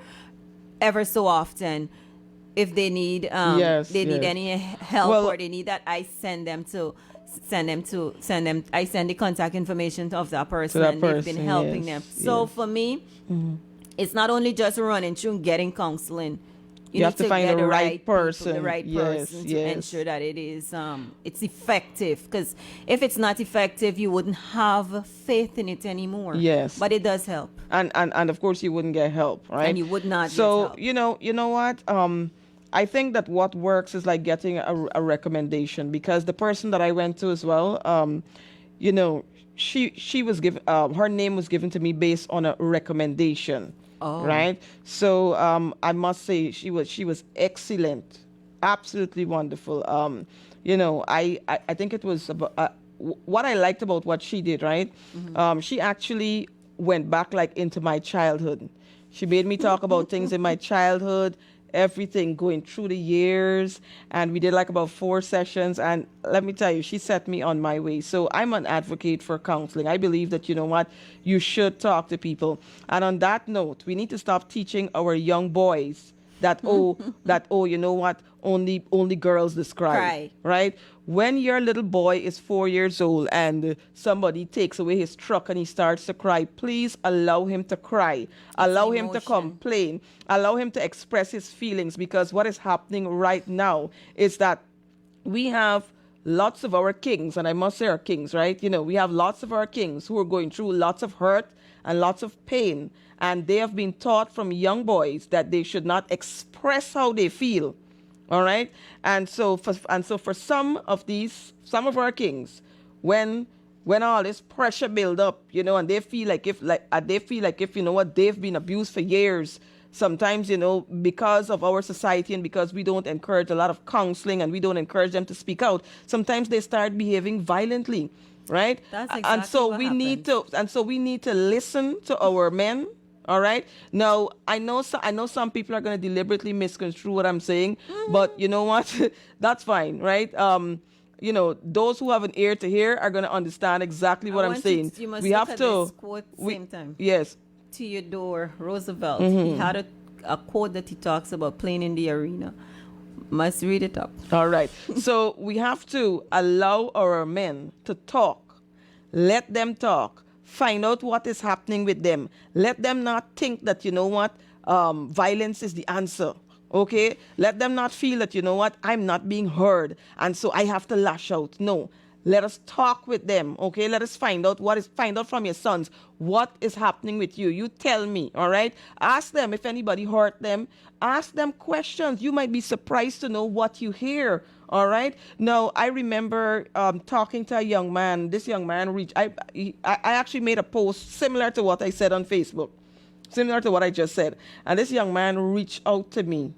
ever so often. If they need need any help, or they need that, I send the contact information of that person, and they've been helping them. So for me, it's not only just running through and getting counseling. You have to find the right person. People, the right person to ensure that it is it's effective. Because if it's not effective, you wouldn't have faith in it anymore. Yes. But it does help. And of course you wouldn't get help, right? And you would not so, get help. you know what? I think that what works is like getting a recommendation, because the person that I went to as well, she was given, her name was given to me based on a recommendation. Oh. Right. So I must say she was excellent, absolutely wonderful. I think it was about, what I liked about what she did. Right. She actually went back like into my childhood. She made me talk about things in my childhood. everything, going through the years, and we did like about 4 sessions, and let me tell you, she set me on my way. So I'm an advocate for counseling. I believe that, you know what, you should talk to people. And on that note, we need to stop teaching our young boys that you know what, only girls describe, right? When your little boy is 4 years old and somebody takes away his truck and he starts to cry, please allow him to cry, allow him to complain, allow him to express his feelings, because what is happening right now is that we have lots of our kings, and I must say our kings, right? You know, we have lots of our kings who are going through lots of hurt and lots of pain, and they have been taught from young boys that they should not express how they feel. All right, and so for some of our kings, when all this pressure build up, you know, and they feel like if you know what, they've been abused for years. Sometimes, you know, because of our society and because we don't encourage a lot of counseling and we don't encourage them to speak out, sometimes they start behaving violently, right? That's exactly and so what we happens. need to listen to our men. All right. Now, I know some people are going to deliberately misconstrue what I'm saying, but you know what? That's fine, right? You know, those who have an ear to hear are going to understand exactly what I'm saying. You must we look have at to. this quote same time. Yes. Theodore Roosevelt. Mhm. He had a quote that he talks about playing in the arena. Must read it up. All right. So we have to allow our men to talk. Let them talk. Find out what is happening with them. Let them not think that, you know what, violence is the answer. Okay? Let them not feel that, you know what, I'm not being heard, and so I have to lash out. No. Let us talk with them. Okay? Let us find out from your sons what is happening with you. You tell me. All right? Ask them if anybody hurt them. Ask them questions. You might be surprised to know what you hear. All right. Now, I remember talking to a young man. This young man reached. I actually made a post similar to what I said on Facebook, similar to what I just said. And this young man reached out to me.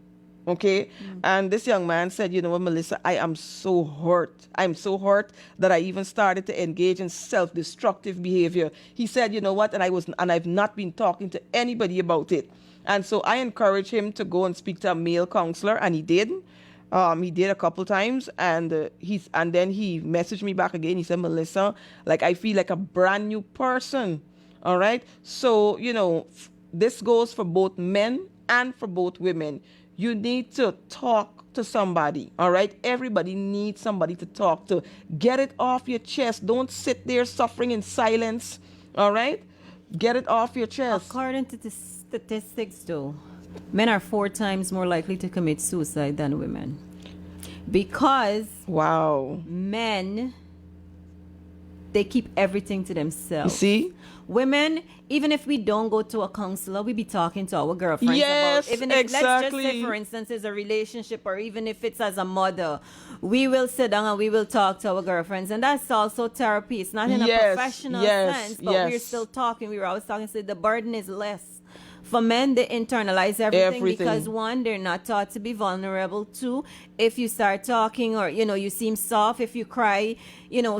Okay. And this young man said, you know what, Melissa, I am so hurt. I'm so hurt that I even started to engage in self-destructive behavior. He said, you know what, and I've not been talking to anybody about it. And so I encouraged him to go and speak to a male counselor, and he did. He did a couple times, and then he messaged me back again. He said, Melissa, like, I feel like a brand new person. All right. So, you know, this goes for both men and for both women. You need to talk to somebody. All right. Everybody needs somebody to talk to. Get it off your chest. Don't sit there suffering in silence. All right. Get it off your chest. According to the statistics, though, men are 4 times more likely to commit suicide than women. Because men, they keep everything to themselves. You see? Women, even if we don't go to a counselor, we be talking to our girlfriends Yes, about, even if, let's just say, exactly. for instance, it's a relationship, or even if it's as a mother, we will sit down and we will talk to our girlfriends, and that's also therapy. It's not in a professional sense, but we're still talking. We were always talking, so the burden is less. For men, they internalize everything because, 1, they're not taught to be vulnerable. 2, if you start talking, or, you know, you seem soft, if you cry, you know,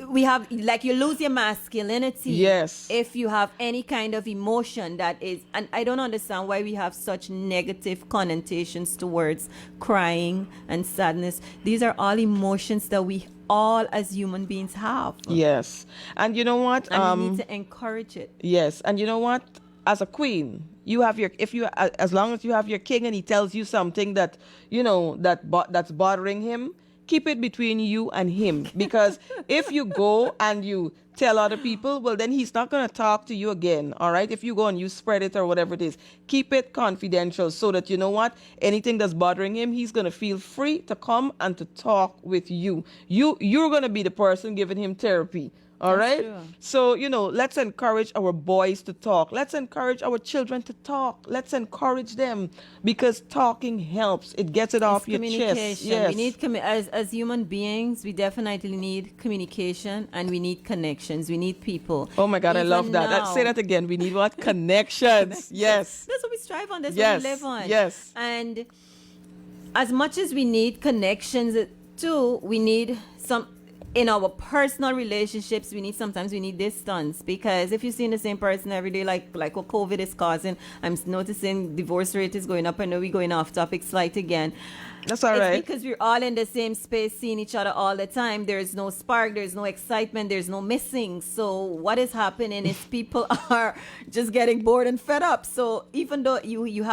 we have, like, you lose your masculinity. Yes. If you have any kind of emotion that is, and I don't understand why we have such negative connotations towards crying and sadness. These are all emotions that we all as human beings have. Yes. And you know what? And we need to encourage it. Yes. And you know what? As a queen, you have as long as you have your king and he tells you something that, you know, that's bothering him, keep it between you and him. Because if you go and you tell other people, well, then he's not going to talk to you again. All right. If you go and you spread it or whatever it is, keep it confidential so that, you know what, anything that's bothering him, he's going to feel free to come and to talk with you. You're going to be the person giving him therapy. All right. True. So, you know, let's encourage our boys to talk. Let's encourage our children to talk. Let's encourage them, because talking helps. It gets it off your chest. Yes. We need as human beings, we definitely need communication, and we need connections. We need people. Oh my God, I love that. Now, Say that again. We need what? Connections. Yes. That's what we strive on. That's Yes. what we live on. Yes. And as much as we need connections too, we need some. in our personal relationships, sometimes we need distance, because if you're seeing the same person every day, like what COVID is causing, I'm noticing divorce rate is going up. I know we're going off topic slight again. That's all it's right. because we're all in the same space, seeing each other all the time. There's no spark, there's no excitement, there's no missing. So what is happening is people are just getting bored and fed up. So even though you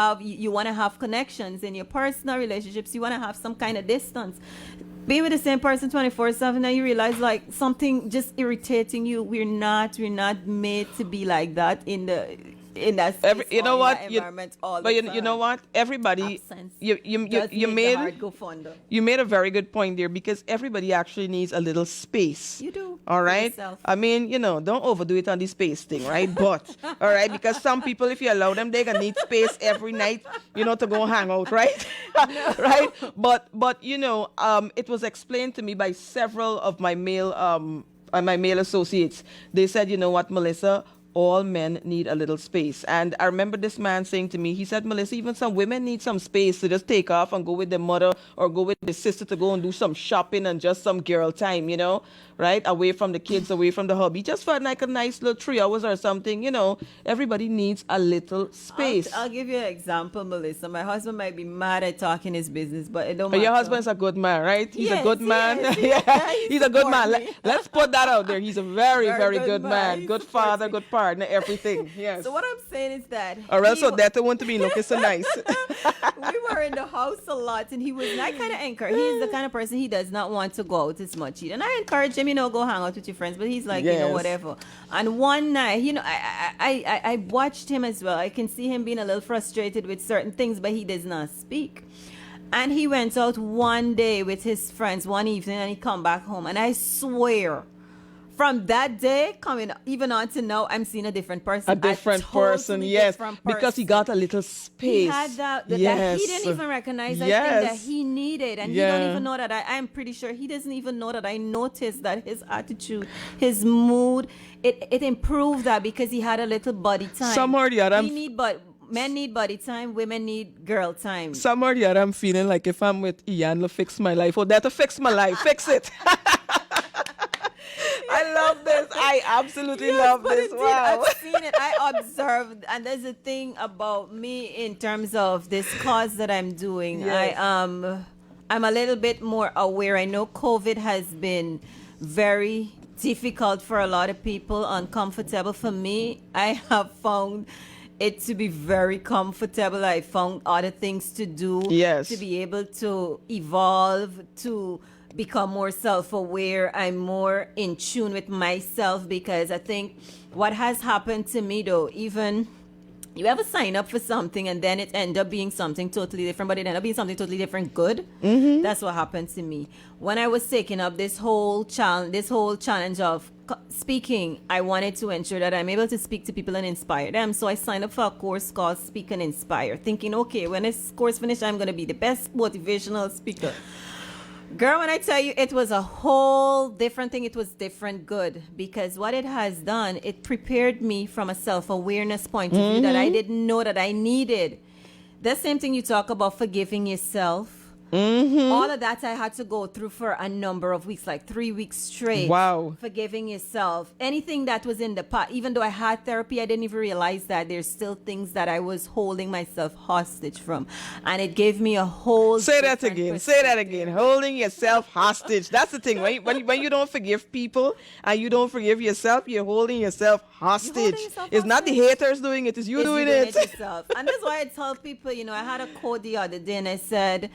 want to have connections in your personal relationships, you want to have some kind of distance. Being with the same person 24/7, and you realize like something just irritating you. We're not made to be like that in that space, You know or in what? that environment all But the time. you know what? Everybody, Does you make the made heart go fonder. you made a very good point there, because everybody actually needs a little space. You do. All For right. yourself. I mean, don't overdo it on the space thing, right? But all right, because some people, if you allow them, they're gonna need space every night, to go hang out, right? Right. But it was explained to me by several of my male associates. They said, you know what, Melissa, all men need a little space. And I remember this man saying to me, he said, Melissa, even some women need some space to just take off and go with their mother or go with their sister to go and do some shopping and just some girl time, right? Away from the kids, away from the hubby. Just for like a nice little 3 hours or something, everybody needs a little space. I'll give you an example, Melissa. My husband might be mad at talking his business, but it don't matter. Your husband's a good man, right? He's Yes, a good man. yes. Yeah, He he's a good man. support me. Let's put that out there. He's a very, very good man. He Good supports father, me. good partner, everything. Yes. So what I'm saying is that Or else he so that want to be looking so nice. we were in the house a lot, and I kind of encourage. He's the kind of person, he does not want to go out as much. And I encourage him, go hang out with your friends, but he's like, Yes. whatever. And one night, I watched him as well. I can see him being a little frustrated with certain things, but he does not speak. And he went out one day with his friends one evening, and he come back home, and I swear, from that day coming even on to now, I'm seeing a different person. A different person, yes. Because he got a little space. He had that he didn't even recognize, I think, that he needed. And he don't even know that I'm pretty sure he doesn't even know that I noticed that his attitude, his mood, it improved that because he had a little body time. Somehow or the other, men need body time, women need girl time. Somehow or the other, I'm feeling like if I'm with Ian, to fix my life. Or that to fix my life. Fix it. I love this. I absolutely love this. Indeed, Wow. I've seen it. I observed, and there's a thing about me in terms of this cause that I'm doing. Yes. I'm a little bit more aware. I know COVID has been very difficult for a lot of people, uncomfortable for me. I have found it to be very comfortable. I found other things to do. Yes. To be able to evolve, to become more self-aware. I'm more in tune with myself, because I think what has happened to me, though, even you ever sign up for something and then it end up being something totally different, but it ended up being something totally different good. Mm-hmm. That's what happened to me when I was taking up this whole challenge of speaking. I wanted to ensure that I'm able to speak to people and inspire them. So I signed up for a course called Speak and Inspire, thinking, okay, when this course finished, I'm going to be the best motivational speaker. Girl, when I tell you, it was a whole different thing. It was different good, because what it has done, it prepared me from a self-awareness point of view that I didn't know that I needed. The same thing you talk about, forgiving yourself. All of that I had to go through for a number of weeks, like 3 weeks straight. Wow. Forgiving yourself. Anything that was in the past, even though I had therapy, I didn't even realize that there's still things that I was holding myself hostage from. And it gave me a whole Say that different again. Say that again. Holding yourself hostage. That's the thing. When you don't forgive people and you don't forgive yourself, you're holding yourself hostage. It's not the haters doing it. It's you doing it. Yourself. And that's why I tell people, I had a quote the other day, and I said,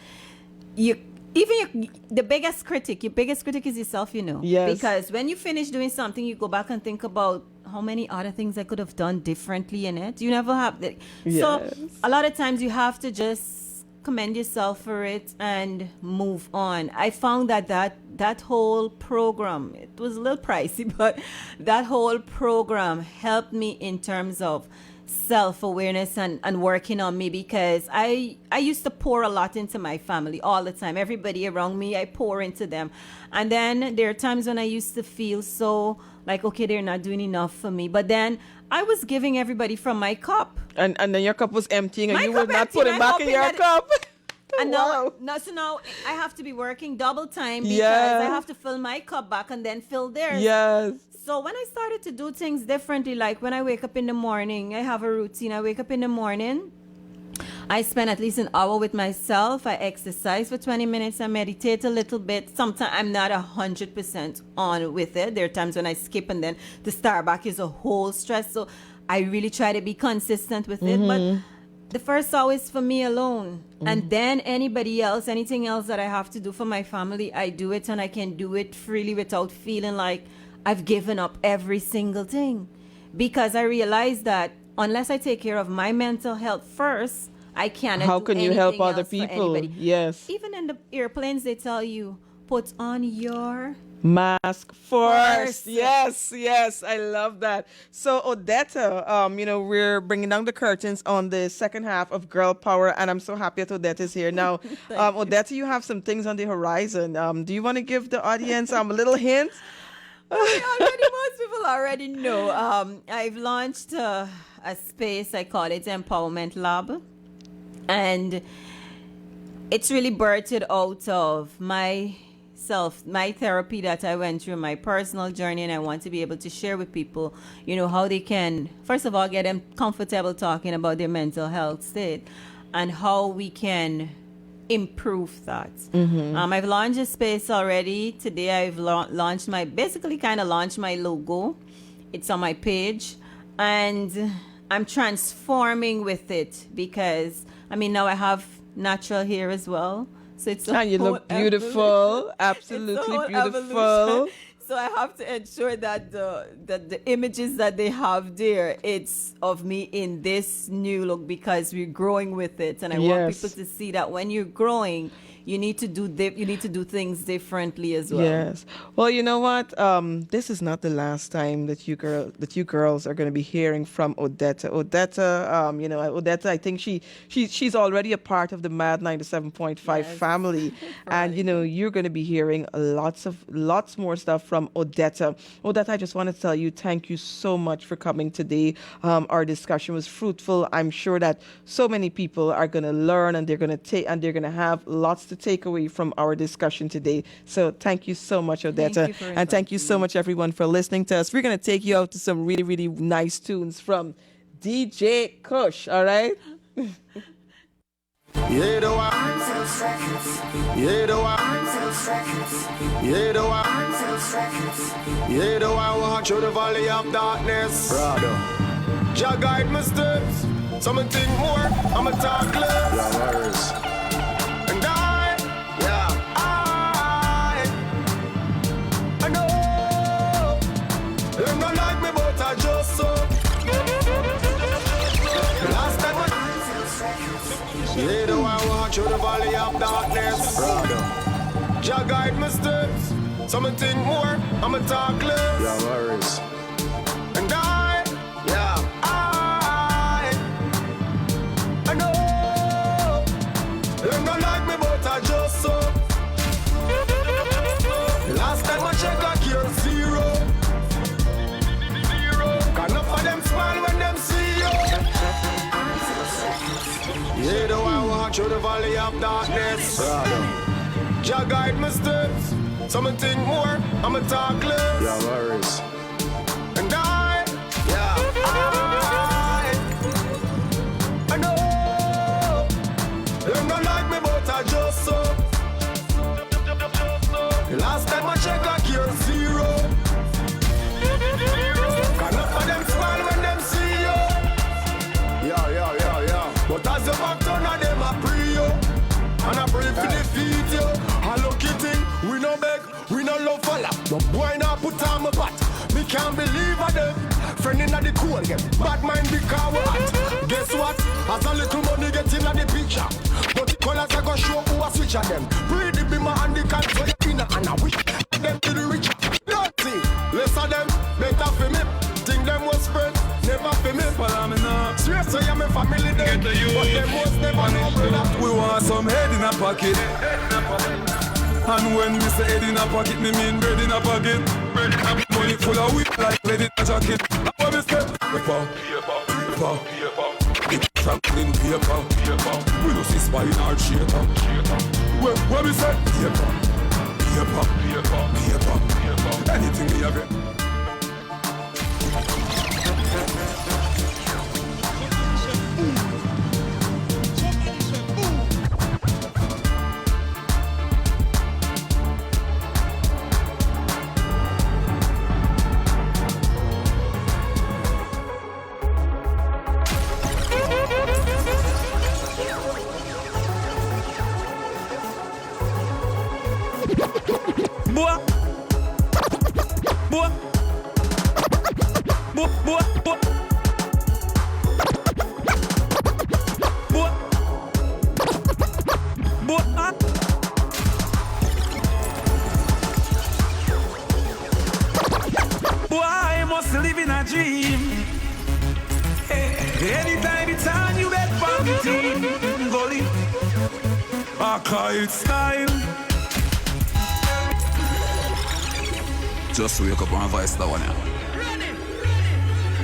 your biggest critic is yourself, Yes. Because when you finish doing something, you go back and think about how many other things I could have done differently in it. You never have that. Yes. So a lot of times you have to just commend yourself for it and move on. I found that whole program, it was a little pricey, but that whole program helped me in terms of self-awareness and working on me, because I used to pour a lot into my family all the time. Everybody around me, I pour into them. And then there are times when I used to feel so like, okay, they're not doing enough for me. But then I was giving everybody from my cup. And then your cup was emptying and My you were cup not empty, putting and back I'm in your hoping cup. And Wow. so now I have to be working double time because Yeah. I have to fill my cup back and then fill theirs. Yes. So when I started to do things differently, like when I wake up in the morning, I have a routine. I wake up in the morning, I spend at least an hour with myself. I exercise for 20 minutes. I meditate a little bit. Sometimes I'm not 100% on with it. There are times when I skip and then the start back is a whole stress. So I really try to be consistent with it. But the first hour is for me alone. And then anybody else, anything else that I have to do for my family, I do it, and I can do it freely without feeling like I've given up every single thing. Because I realize that unless I take care of my mental health first, I cannot How do can you help anything other else for people? anybody. Yes. Even in the airplanes, they tell you, put on your Mask first. First. Yes, I love that. So Odetta, we're bringing down the curtains on the second half of Girl Power, and I'm so happy that Odetta is here now. Odetta, you have some things on the horizon. Do you want to give the audience a little hint? Most people already know. I've launched a space, I call it Empowerment Lab. And it's really birthed out of my therapy that I went through, my personal journey, and I want to be able to share with people, how they can, first of all, get them comfortable talking about their mental health state and how we can improve that. I've launched a space already. Today I've launched my logo. It's on my page, and I'm transforming with it because now I have natural hair as well. So it's And you look beautiful, absolutely beautiful. So I have to ensure that the images that they have there, it's of me in this new look because we're growing with it, and I want people to see that when you're growing, you need to do things differently as well. Yes. Well, you know what? This is not the last time that you girls are going to be hearing from Odetta. Odetta, I think she's already a part of the Mad 97.5 family, and you're going to be hearing lots more stuff from Odetta. Odetta, I just want to tell you thank you so much for coming today. Our discussion was fruitful. I'm sure that so many people are going to learn, and they're going to have lots to take away from our discussion today. So thank you so much, Odetta. And thank you so much, everyone, for listening to us. We're going to take you out to some really, really nice tunes from DJ Kush, all right? Yeah, the one. Yeah, the one. Yeah, the one. Yeah, the one. Walk through the valley of darkness. Brother. Jah guide my steps. Some think more, I'ma talk less. Yeah, words. And I know. Them not like me, but I just so. Last time yeah, the one walk through the valley of darkness. Brother. Jah guide my steps. Some think more, I'ma talk less. Yeah, worries. And I know. Them not like me, but I just so. Last time I check, I cure zero. Got enough of them smile when them see you. Yeah, the one walk through the valley of darkness. Jah guide my steps. Some think more, I'ma talk less. Yeah, worries. And I know. Them not like me, but I just so. Last time I check, I cure zero. Got enough of them smile when them see you. Yeah. But as your back turn on them, I pray you. And I pray for defeat you. I look it in, we no beg, we no love for lap. But boy not put on my butt. Me can't believe of them. Friend in the cool game, bad mind because we hot. Guess what? As a little money get in the picture. But the colors I go show who a switch of them. Breathe the beamer and the control in and I wish them to the rich. Dirty, less of them, better for me. Think them was spread, never for me. Well, I'm enough. Straight so I'm a family then. But them was never know brother. We want some head in a pocket. And when we say head in a pocket, me mean bread in a pocket. Money full of whip like lead in a jacket. That's what we say. Paper. Big Franklin paper. We you see spine or traitor. Where me say? Paper. Anything me have it. I must live in a dream. Anytime it's on, you bet for the team. Gully, I call it style. Just wake up and voice that one now.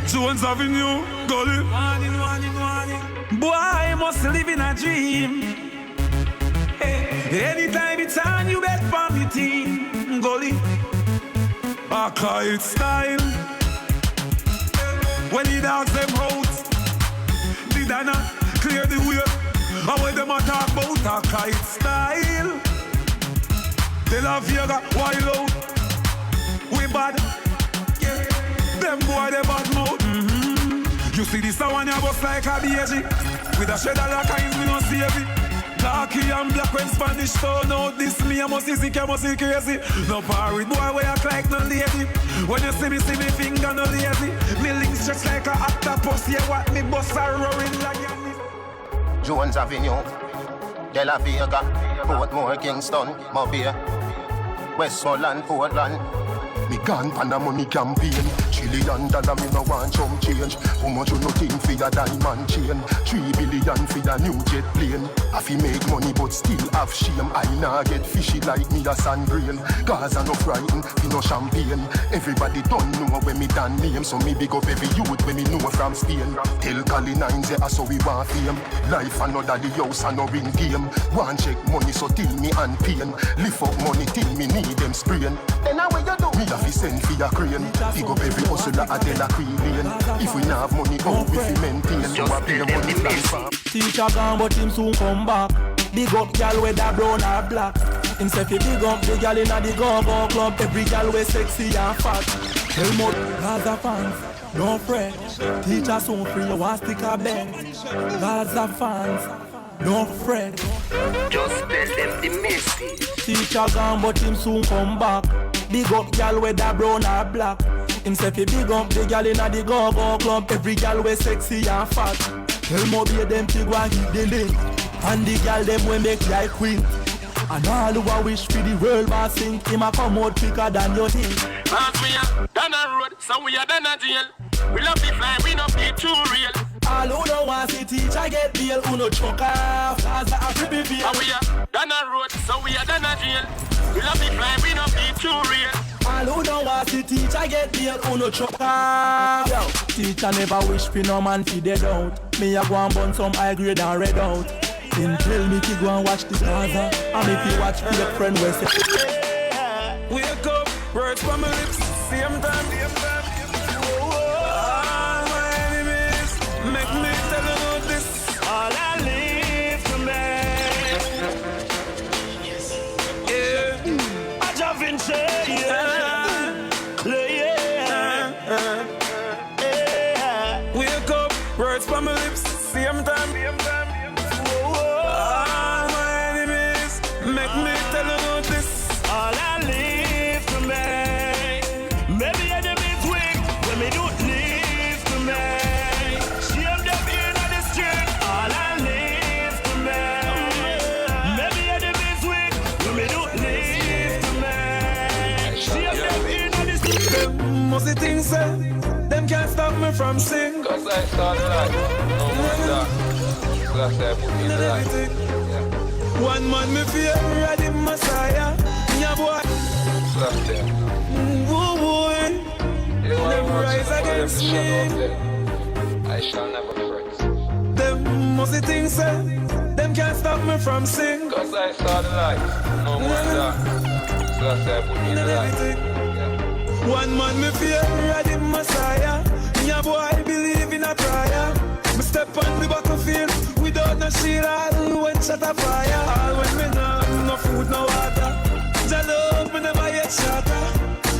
Jones Avenue, Gully. Boy, I must live in a dream. Anytime it's on, you bet for the team. Gully, I call it style. When the dogs them out, did I not clear the way? And when them a talk about a kite style, they love Vega, wild out. We bad, yeah. Them boy they bad mouth. You see this one ya bust like a baby. With a shred of la kinds we don't see it. Darky and black when Spanish turn out. This me I must see sick, I must see crazy. No parry boy we act like no lady. When you see me finger no lazy. Me links just like a octopus. Yeah what me bust are roaring like a Jones Avenue, De La Vega, Portmore, Kingston, Mobile, Westmoreland, Portland. Me gone pan a money campaign. $1 trillion me no want chump change. How much you no think for your diamond chain? 3 billion for your new jet plane. I fi make money but still have shame. I nah get fishy like me a sand grain. Gaza no frighten, fi no champagne. Everybody don't know when me done name. So me big up every youth when me know from Spain. Tell Cali 9 say so we want fame. Life another the house and no ring game. Want check money so till me and pain. Lift up money till me need them sprain. Then how you do? Me have to send for your crane. Big up every hustler at De La Queen Lane. If we not have money, how we fi maintain? So I pay the money plan. Teacher gone but him soon come back. Big up girl whether brown or black. Him say fi big up the girl inna the go-go club. Every girl we sexy and fat. Tell more Gaza fans, don't fret. Teacher soon free, you want stick a bed. Gaza fans, don't fret. Just tell them the message. Teacher gone but him soon come back. Big up girl whether brown or black. Him say fi big up the girl inna the go-go club. Every girl we sexy and fat. Tell Moby them to go and hit the link. And the girl them we make like queen. And all who a wish for the world boss sink. Him a come out quicker than you think. As we are down a road, so we are down a jail. We love the fly, we not be too real. All who don't want see teacher get bail, who no choke off, as a free baby. And we are down a road, so we are down a jail. We love the fly, we not be too real. All who don't want see teacher get bail, who no choke off. Yo, teacher never wish for no man to dead out. Me a go and burn some high grade and red out. Then tell me to go and watch the Gaza. And if you watch your friend we say wake up, words from my lips, same time. All my enemies make me tell you this. All I live to make. Yeah, I just been saying. wake up, words from my lips, same time. All my enemies make me tell you this. All I live to make. Maybe enemies weak when me don't live to make. Shame them in the street. All I live to make. Maybe enemies weak when me don't live to make. Shame them in the street. Them must think so. Them can't stop me from sing. Cause I start like no more that. One man me fear, the Messiah. Yeah boy. Woo boy. Them rise against me. I shall never fret. Them must think so. them can't stop me from sing. Cause I saw the light, no more dark. So I said, put me in the light. One man me fear, ready Messiah. Me a boy believe in a prayer. Me step on the battlefield without no shield. All when shot a fire. All when me no food, no water. Jah love me never yet shatter.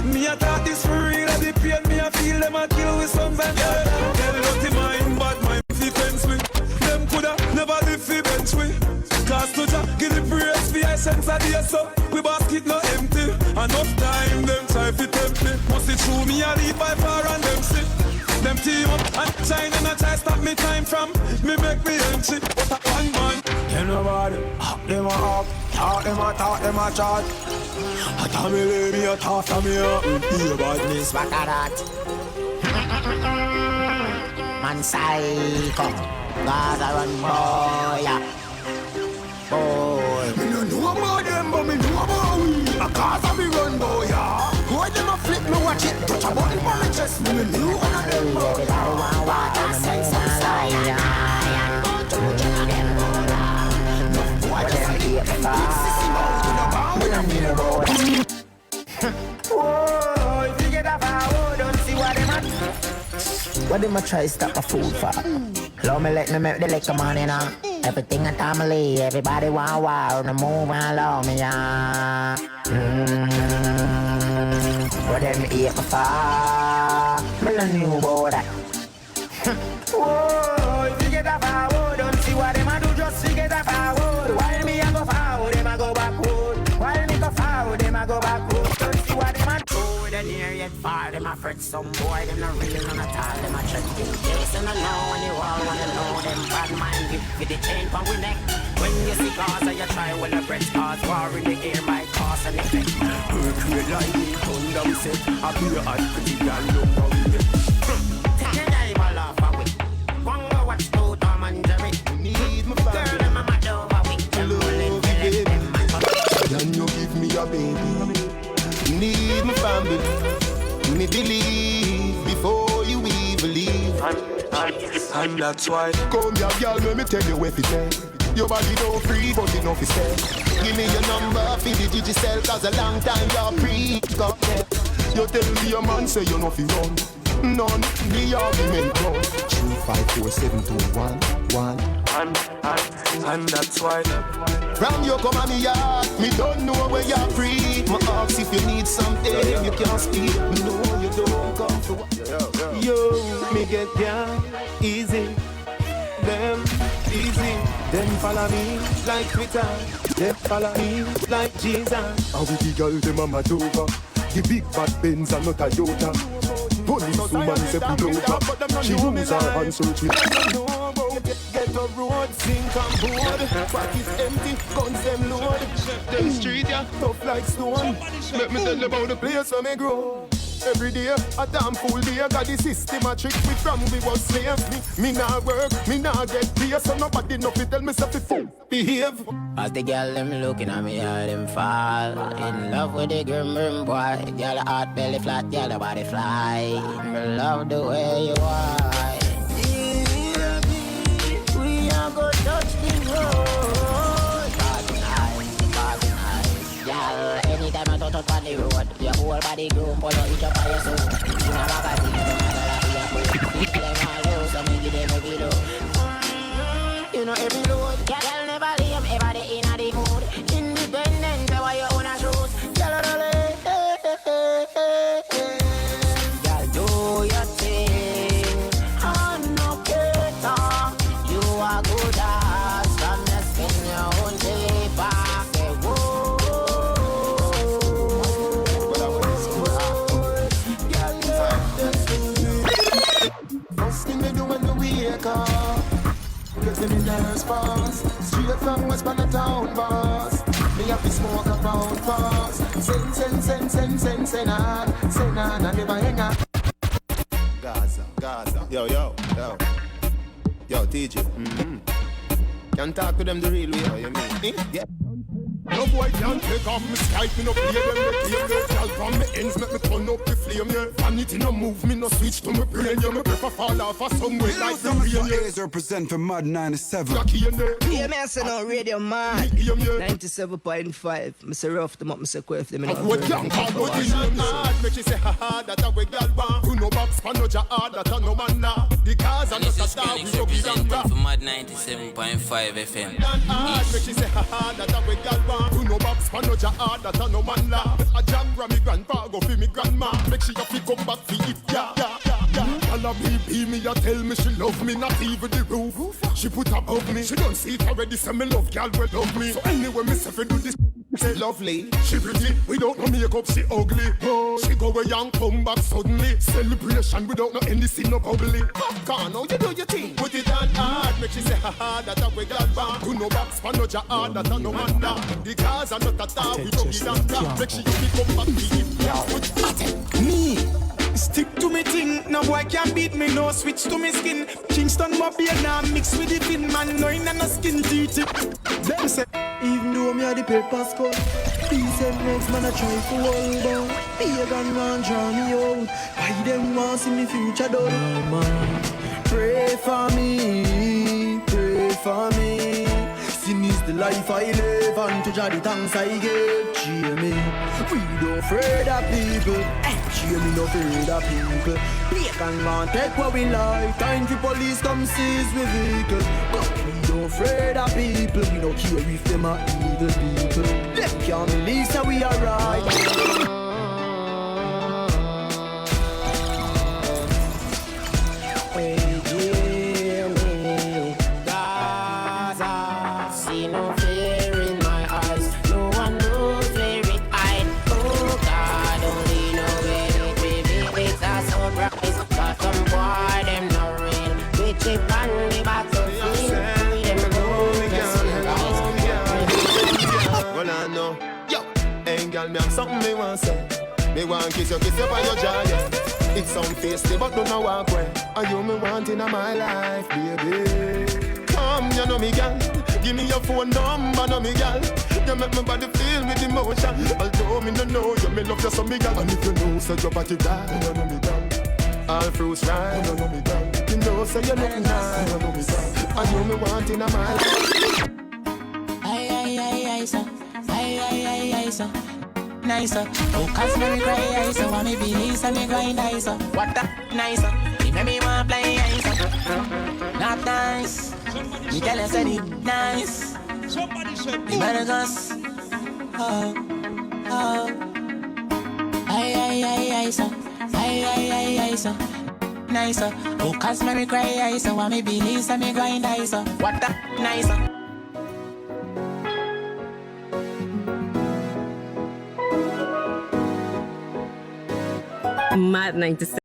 Me a thought this for real. The pain me a feel them a kill with sons and daughters. Tell dirty mind, but mind defense me. Them coulda never live fi bench we. Cause to Jah give the praise fi essence of the so. We basket no empty. Enough time them try fi tempt me. Must it true me a lead by far and them see. Them team up and China and try stop me time from me make me empty. But a one man. Tell nobody. Them a up. Talk them a talk them a chat. I tell me lay me a talk to me up. Be about this back at that. Man psycho. Gaza run boy. Boy. Me no know about them, but me know about we. A Gaza me run boy. Why them a flip me watch it? Touch a button on my chest. Me know one of them boy. I sense some sign. Whoa, if you get a power, don't see what them at. What them a try stop my food for? Love me let me make the liquor money now. Everything I family, everybody want wow, the move and love me yeah. What them eat for? Me no new about that. Whoa, if you get a power, don't see what them a do, just to get a power. While me a go forward, them a go backward. While me go forward, them a go backward. Don't see what them a do. They're near yet far, them a fret some boy. Them not really none at all, them a check in case. And I know when you all wanna know them bad mind give for the chain from we neck. When you see Gaza, you try well a breath cause war in the air might cause an effect. Earthquake, lightning, thunder, we set. I be a hot pretty girl, young how we get. Take your time, I'll laugh away. One more watch to Tom and Jerry. Need my family. Girl, I'm a mad over with them rolling, baby. Can you give me a baby? Need my family. Me believe before you even leave. And that's why. Come here, girl, let me tell you everything. Your body don't free, but you know fi stay. Give me your number, fi the Digicel, cause a long time you're free. Got there. You tell me your man say you know fi run. None, the argument done. 3547211. And that's why. From you come on me yard, me don't know where you're free. My ask if you need something, you can't speak. Me know you don't come for what. Yo, me get down easy. Them easy. Them follow me like Twitter. Them follow me like Jesus. And with the girl, them a mad over. The big bad Benz and not Toyota. Police woman say pull over. She moves her hands search me. Get a road, sink and board. Back is empty, guns them load. Them street, yeah, tough like stone. Let me tell you about the place where me grow. Every day, a damn full day. Got the system a trick me from we was slaves. Me nah work, me nah get pay. So nobody know fi tell me stuff fi behave. As the girl them looking at me, how them fall. In love with the grim boy. Girl heart belly flat, girl body fly. Me love the way you are. We are go touch the road. Bad nice. Girl, anytime I touch on the road, your whole body groom, follow each up by your soul. In a magazine, you know every load. Girl never leave, everybody in the mood. Independent, why you own a shoes. Girl, do your thing. I'm no cater. You are good as from the skin your own paper. First thing they do when they wake up, get them in their response. Straight from West Town boss. Me have to smoke a pound pass. Send on, and never hang up. Gaza. Yo, TJ. Can talk to them the real way, you mean? Yeah. No boy can't take off me Skype, me no play them, me play them. Girl from me ends, make me turn up the flame, yeah. Vanity no move, me no switch to me brain, yeah. Me prefer fall off for some way like the rain, yeah. A's represent for Mud 97. Yeah, man, I say no radio man. 97.5. I say rough them up, I say quiff them. What young call go to him hard, make she say ha ha, that a way girl want. Who no box, pan no jar hard, that a no man nah. The cars are not a star, we no be down for Mud 97.5 FM. Hard, make she say ha ha, that a way girl want. Who no box, pan no jar hard, that a no man nah. A jam ram me grandpa, go fi me grandma. Make she have to come back fi it, yeah. All a baby me a tell me she love me, not even the roof. She put above me, she don't see it already, say me love girl will love me. So anyway me say fi do this, say lovely. She pretty, without no makeup, she ugly. She go away and come back suddenly. Celebration without no anything, no bubbly. Popcorn, how you do your thing? Put it on hard, make she say ha ha, that a way girl bang. Do no box, pan no jar hard, that a no man da. The cars are not a tar, we don't get on top. Make she come back to it. Me. Stick to me thing, no boy can beat me, no switch to me skin. Kingston Mobile now mix with the pin, man, no in a skin teeth. Them say, even though me a the paper skull, these next man a try for hold on. Pagan man draw me out, why them want see me future done? Man, pray for me, pray for me. Sin is the life I live, and to judge the thanks I give. Cheer me, we don't afraid of people. Cheer me, no afraid of people. Pagan man take what we like. Time for police come seize we vehicle. But we don't afraid of people. We don't care if them are evil people. Them can't believe that we are right. Me have something me want say. Me want kiss you on your jaw, yeah. It's some tasty, but don't know walk away. Are you me want in my life, baby? Come, you know me, girl. Give me your phone number, know me, girl. You make my body feel with emotion. Although me no know you, me love you so, me girl. And if you know, say your body die, you know me, girl. All fruits right, you know me, girl. You know, say you look nice, you know me, girl. And you me want in my life. Aye, sir. Aye, sir. Nicer, oh, cause me cry, so want me be nice and me grind nicer. What the nicer? He make me want play nicer. Not nice. Me tell you said it nice. Somebody said the Madagas. Oh. Aye, sir. Aye, sir. Nicer, oh, cause me cry, so want me be nice and me grind nicer. What the nicer? Mad 97.